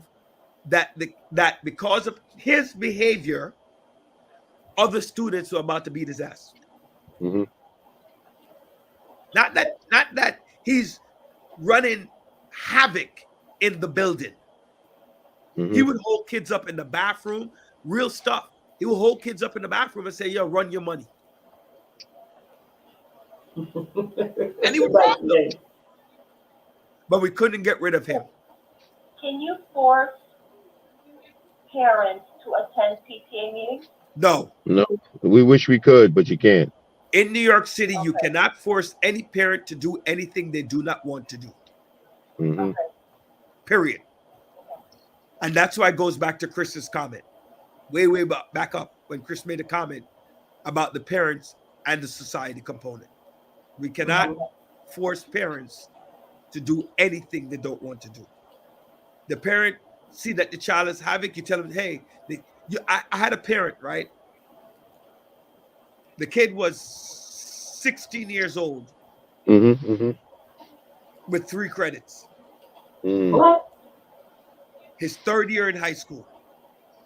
that because of his behavior, other students were about to beat his ass. Mm-hmm. Not that he's running havoc in the building. Mm-hmm. He would hold kids up in the bathroom, real stuff. He would hold kids up in the bathroom and say, "Yo, run your money." And he would rob them. But we couldn't get rid of him. Can you force parents to attend PTA meetings? No. No, we wish we could, but you can't. In New York City, you cannot force any parent to do anything they do not want to do. Mm-hmm. Period. And that's why it goes back to Chris's comment. Way back up when Chris made a comment about the parents and the society component. We cannot force parents to do anything they don't want to do. The parent see that the child is havoc, you tell them, "Hey," I had a parent, right? The kid was 16 years old with 3 credits. What? His 3rd year in high school.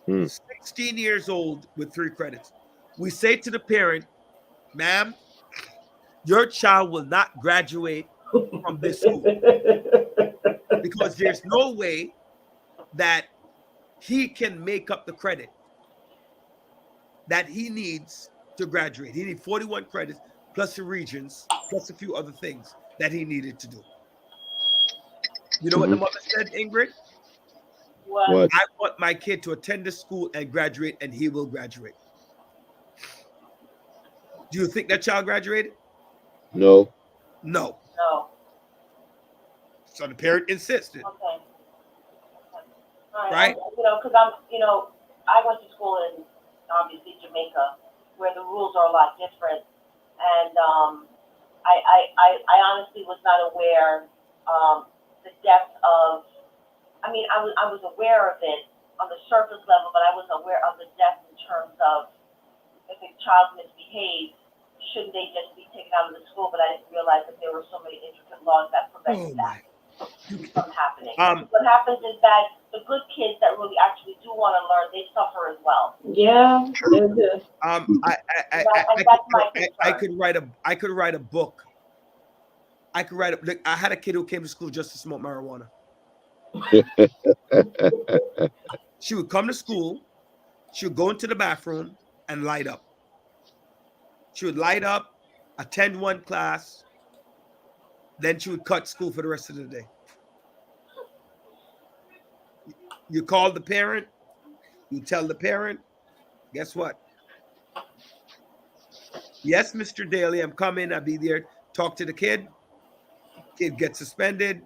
16 years old with 3 credits. We say to the parent, "Ma'am, your child will not graduate from this school because there's no way that he can make up the credit that he needs to graduate. He needs 41 credits plus the regions plus a few other things that he needed to do." You know what the mother said, Ingrid? What? "I want my kid to attend the school and graduate, and he will graduate." Do you think that child graduated? No. No. No. So the parent insisted. Okay. Right. Because I went to school in obviously Jamaica, where the rules are a lot different, and I honestly was not aware the depth of. I mean, I was aware of it on the surface level, but I wasn't aware of the depth in terms of if a child misbehaves, shouldn't they just be taken out of the school? But I didn't realize that there were so many intricate laws that prevented that from happening. What happens is that the good kids that really actually do want to learn, they suffer as well. Yeah, they do. I could write a book. I had a kid who came to school just to smoke marijuana. She would come to school, she would go into the bathroom and light up. She would light up, attend one class, then she would cut school for the rest of the day. You call the parent, you tell the parent, guess what? "Yes, Mr. Daly, I'm coming, I'll be there." Talk to the kid. Kid gets suspended.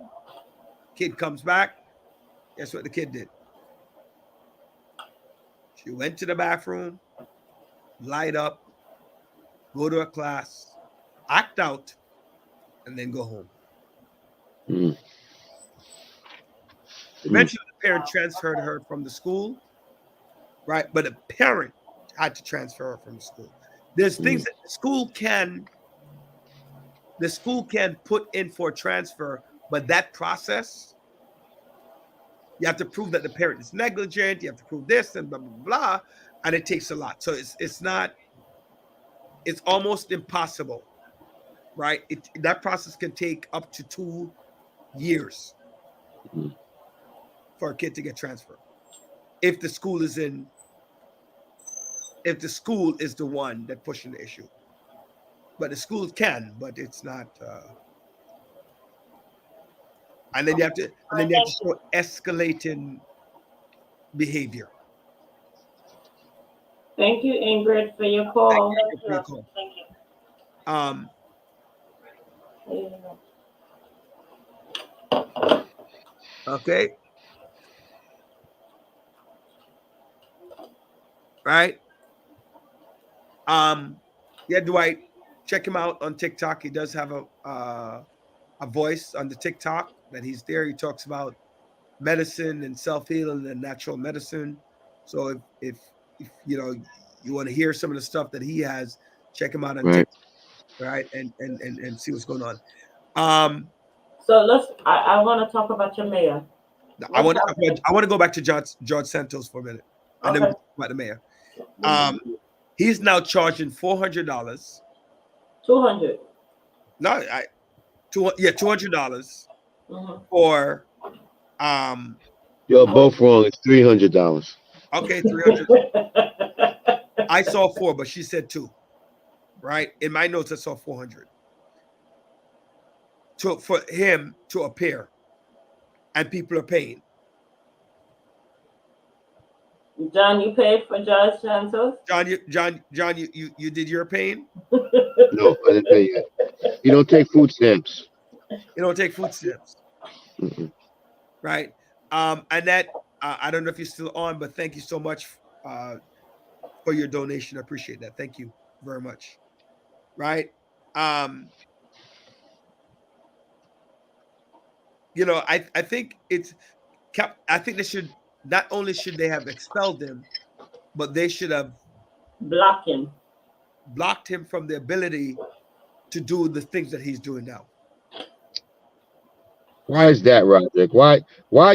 Kid comes back. Guess what the kid did? She went to the bathroom, light up, go to a class, act out, and then go home. Eventually, the parent transferred her from the school, right? But the parent had to transfer her from the school. There's things that the school can put in for transfer, but that process, you have to prove that the parent is negligent. You have to prove this and blah, blah, blah. And it takes a lot. So it's almost impossible right? That process can take up to 2 years for a kid to get transferred. If the school is the one that pushing the issue. But the school can, but it's not. And then you have to show escalating behavior. Thank you, Ingrid, for your call. Thank you. Okay. Right. Yeah, Dwight, check him out on TikTok. He does have a voice on the TikTok that he's there. He talks about medicine and self-healing and natural medicine. So if you know you want to hear some of the stuff that he has, check him out on TikTok, right? And see what's going on. So I want to talk about your mayor. I want to go back to George Santos for a minute, and then we'll talk about the mayor. He's now charging $400. $200. No, $200 for You're both wrong. It's $300. Okay, $300. I saw 4, but she said 2. Right? In my notes, I saw 400. For him to appear, and people are paying. John, you paid for George Santos? John, you did your paying? No, I didn't pay yet. You don't take food stamps. You don't take food stamps. Right? And that I don't know if you're still on, but thank you so much for your donation. I appreciate that. Thank you very much. Right? You know, I think I think they should not only should they have expelled him, but they should have blocked him from the ability to do the things that he's doing now. Why is that, Roderick? Why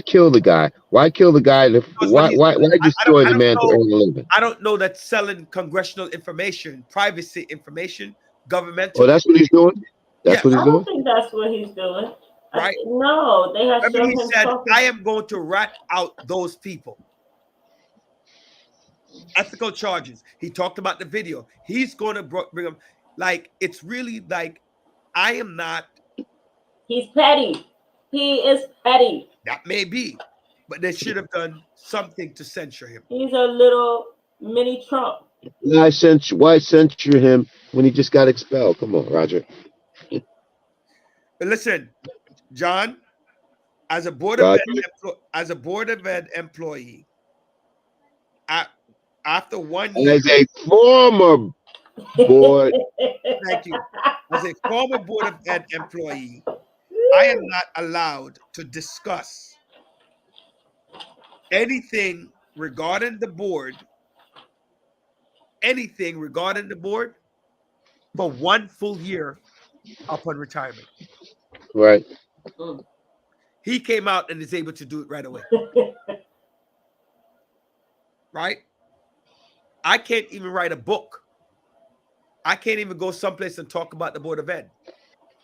kill the guy? Why kill the guy? Why destroy the man to earn a living? I don't know that selling congressional information, privacy information, governmental. Oh, that's what he's doing? That's what he's doing? I don't think that's what he's doing. Right? No, they have Remember shown he him said, talking. I am going to rat out those people. Ethical charges. He talked about the video. He's going to bring them. Like, it's really like, I am not. He's petty. He is petty. That may be, but they should have done something to censure him. He's a little mini Trump. Why censure him when he just got expelled? Come on, Roger. But listen, John, as a board of ed employee, after 1 year, as a former board, thank you, as a former board of ed employee, I am not allowed to discuss anything regarding the board, for 1 full year upon retirement. Right. He came out and is able to do it right away. Right? I can't even write a book. I can't even go someplace and talk about the Board of Ed.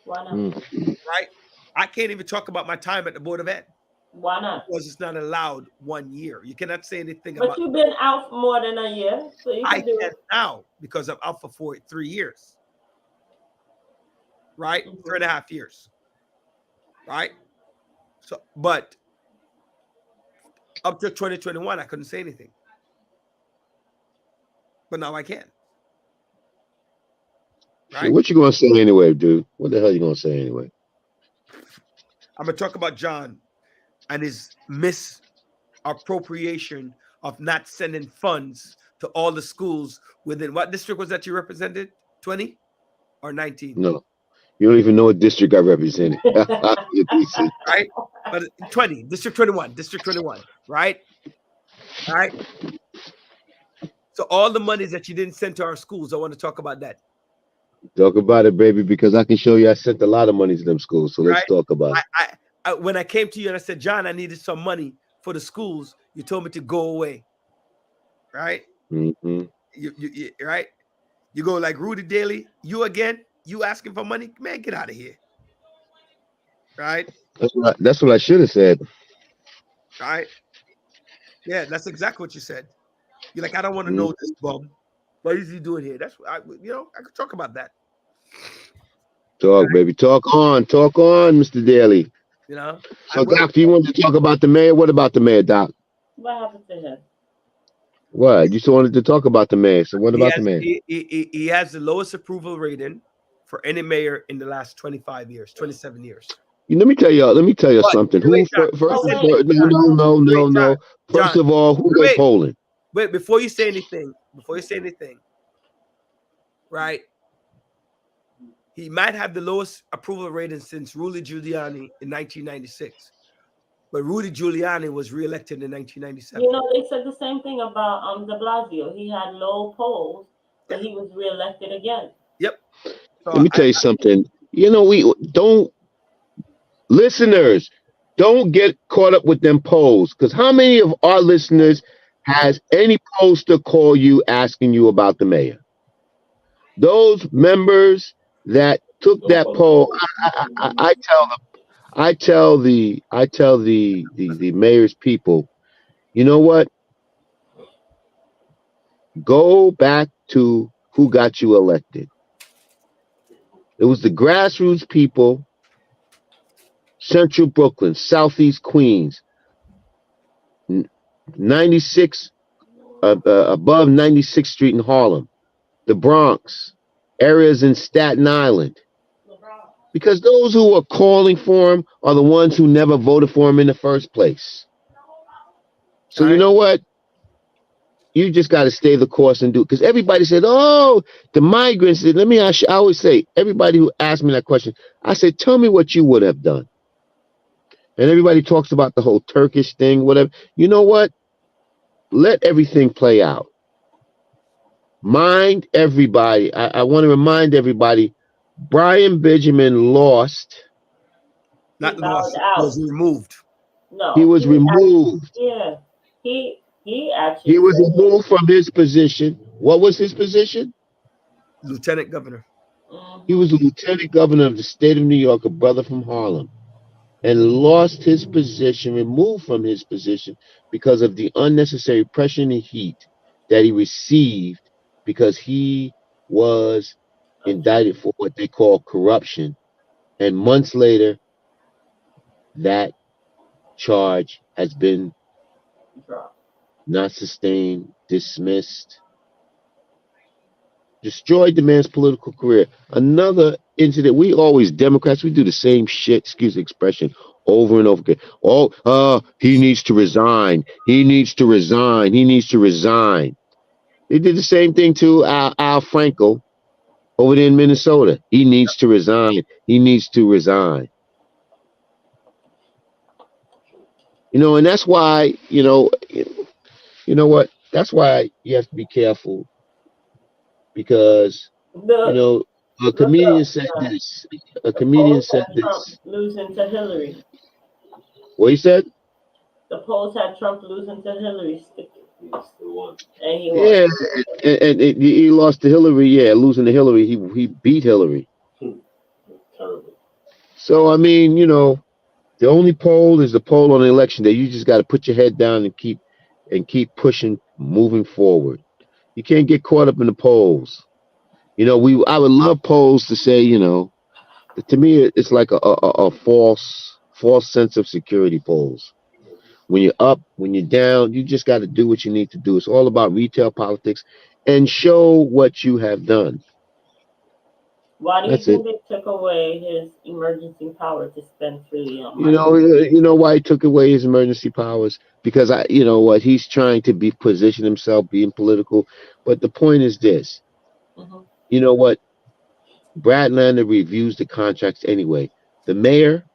Why not? Right? I can't even talk about my time at the Board of Ed. Why not? Because it's not allowed 1 year. You cannot say anything but about. But you've been out for more than a year, so you can do it now because I'm out for 3 years. Right? 3.5 years. Right? So, but up to 2021, I couldn't say anything. But now I can. Right? So what you gonna say anyway, dude? What the hell you gonna say anyway? I'm gonna talk about John and his misappropriation of not sending funds to all the schools within what district was that you represented? 20 or 19? No, you don't even know what district I represented. Right? But 20, District 21, right? All right. So all the monies that you didn't send to our schools, I want to talk about that. Talk about it, baby, because I can show you I sent a lot of money to them schools. So let's talk about it. I when I came to you and I said, John, I needed some money for the schools, you told me to go away. Right? Mm-hmm. You right? You go like Rudy Daly, you again? You asking for money? Man, get out of here. Right? That's what I should have said. Right? Yeah, that's exactly what you said. You're like, I don't want to Mm. know this bum. What is he doing here? That's what I could talk about that. Talk, baby. Talk on, Mr. Daly. You know. So, Doc, you wanted to talk about the mayor? What about the mayor, Doc? What happened to him? What? You still wanted to talk about the mayor. So what about the mayor? He has the lowest approval rating for any mayor in the last 25 years, 27 years. Let me tell you something. Who first? No. First of all, who they polling? Wait, before you say anything, right? He might have the lowest approval rating since Rudy Giuliani in 1996. But Rudy Giuliani was reelected in 1997. You know, they said the same thing about de Blasio. He had low polls, but he was reelected again. Yep. So Let me tell you something. We don't, listeners, don't get caught up with them polls. Because how many of our listeners has any pollster call you asking you about the mayor? Those members that took that poll, I tell the mayor's people, you know what? Go back to who got you elected. It was the grassroots people, Central Brooklyn, Southeast Queens, 96 above 96th Street in Harlem, the Bronx, areas in Staten Island. Because those who are calling for him are the ones who never voted for him in the first place. So you know what? You just got to stay the course and do it. Because everybody said, oh, the migrants. Let me ask you, I always say, everybody who asked me that question, I said, tell me what you would have done. And everybody talks about the whole Turkish thing, whatever. You know what? Let everything play out. Mind everybody. I want to remind everybody, Brian Benjamin lost. Not lost, was removed. No. He was removed. Yeah. He actually. He was removed from his position. What was his position? Lieutenant governor. He was the lieutenant governor of the state of New York, a brother from Harlem, and lost his position, removed from his position because of the unnecessary pressure and heat that he received because he was indicted for what they call corruption. And months later, that charge has been not sustained, dismissed, destroyed the man's political career. Another incident. We always, Democrats, we do the same shit, excuse the expression, over and over again. He needs to resign. He needs to resign. He needs to resign. They did the same thing to Al Franco over there in Minnesota. He needs to resign. He needs to resign. And that's why, you know what? That's why you have to be careful because, a comedian said this. Trump losing to Hillary. What he said? The polls had Trump losing to Hillary. And he won. Yeah, and he lost to Hillary. Yeah, losing to Hillary. He beat Hillary. So, I mean, the only poll is the poll on the election day. You just got to put your head down and keep pushing, moving forward. You can't get caught up in the polls. I would love polls to say, to me, it's like a false sense of security polls. When you're up, when you're down, you just got to do what you need to do. It's all about retail politics and show what you have done. Why do you think they took away his emergency power to spend freely on money? You know why he took away his emergency powers? Because he's trying to position himself, being political. But the point is this. Mm-hmm. You know what? Brad Lander reviews the contracts anyway. The mayor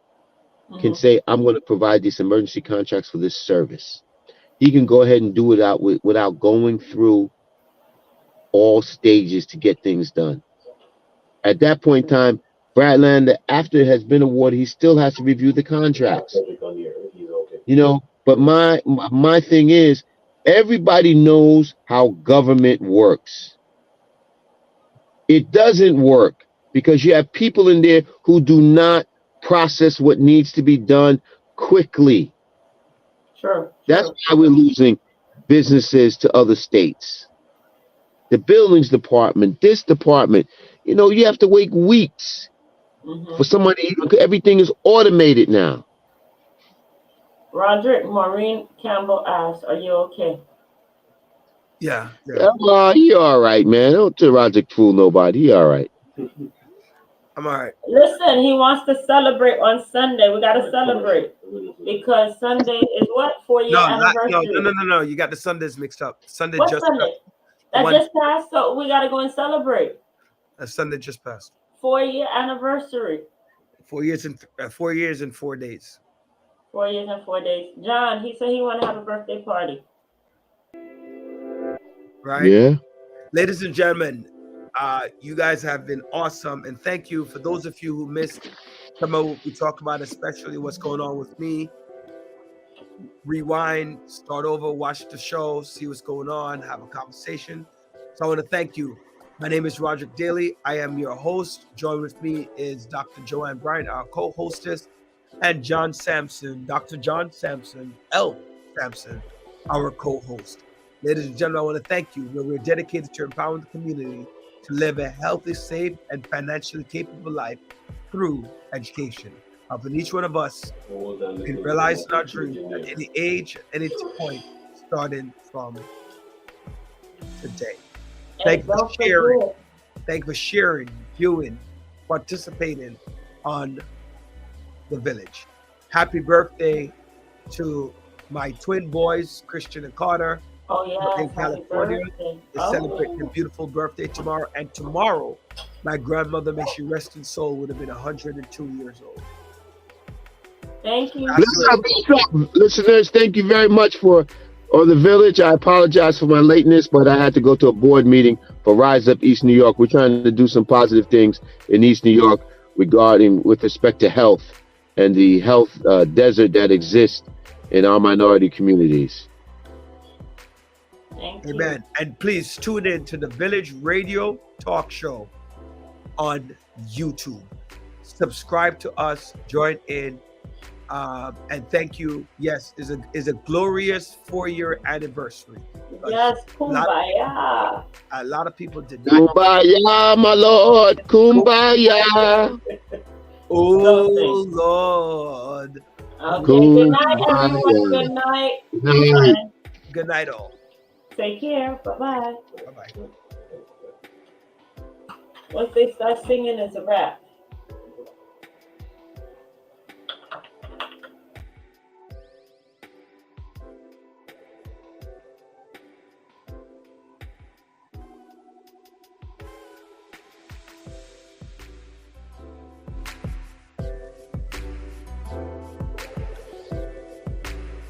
can say, I'm going to provide these emergency contracts for this service. He can go ahead and do it without going through all stages to get things done. At that point in time, Brad Lander, after it has been awarded, he still has to review the contracts. But my thing is, everybody knows how government works. It doesn't work because you have people in there who do not process what needs to be done quickly. Sure. That's why we're losing businesses to other states. The buildings department, this department, you know, you have to wait weeks for somebody. Everything is automated now. Roderick, Maureen Campbell asks, are you okay? Yeah. He all right, man. Don't tell Roger fool nobody. He all right. I'm all right. Listen, he wants to celebrate on Sunday. We got to celebrate because Sunday is what? 4-year anniversary. No. You got the Sundays mixed up. Sunday What just Sunday? That just passed, so we got to go and celebrate. Sunday just passed. 4-year anniversary. 4 years and 4 years and 4 days. 4 years and 4 days. John, he said he want to have a birthday party. Right? Yeah. Ladies and gentlemen, you guys have been awesome, and thank you for those of you who missed some of what we talk about, especially what's going on with me. Rewind, start over, watch the show, see what's going on, have a conversation. So I want to thank you. My name is Roderick Daly. I am your host. Join with me is Dr. Joanne Bryant, our co-hostess, and John Sampson, Dr. John Sampson, L. Sampson, our co-host. Ladies and gentlemen, I want to thank you. We're dedicated to empowering the community to live a healthy, safe, and financially capable life through education. Helping each one of us in realizing our dream at any age, at any point, starting from today. Thank you for sharing. Thank you for sharing, viewing, participating on The Village. Happy birthday to my twin boys, Christian and Carter. Oh, yeah. In California. They celebrate their beautiful birthday tomorrow. And tomorrow, my grandmother, may she rest in soul, would have been 102 years old. Thank you. Listeners, thank you very much for The Village. I apologize for my lateness, but I had to go to a board meeting for Rise Up East New York. We're trying to do some positive things in East New York with respect to health and the health desert that exists in our minority communities. Amen. And please tune in to The Village Radio Talk Show on YouTube. Subscribe to us, join in, and thank you. Yes, is a glorious 4-year anniversary. Yes, kumbaya. A lot of people did not. Kumbaya, my Lord, kumbaya. Oh, Lord. Okay, good night, everyone. Good night. Good night, all. Take care. Bye-bye. Bye-bye. Once they start singing, it's a wrap.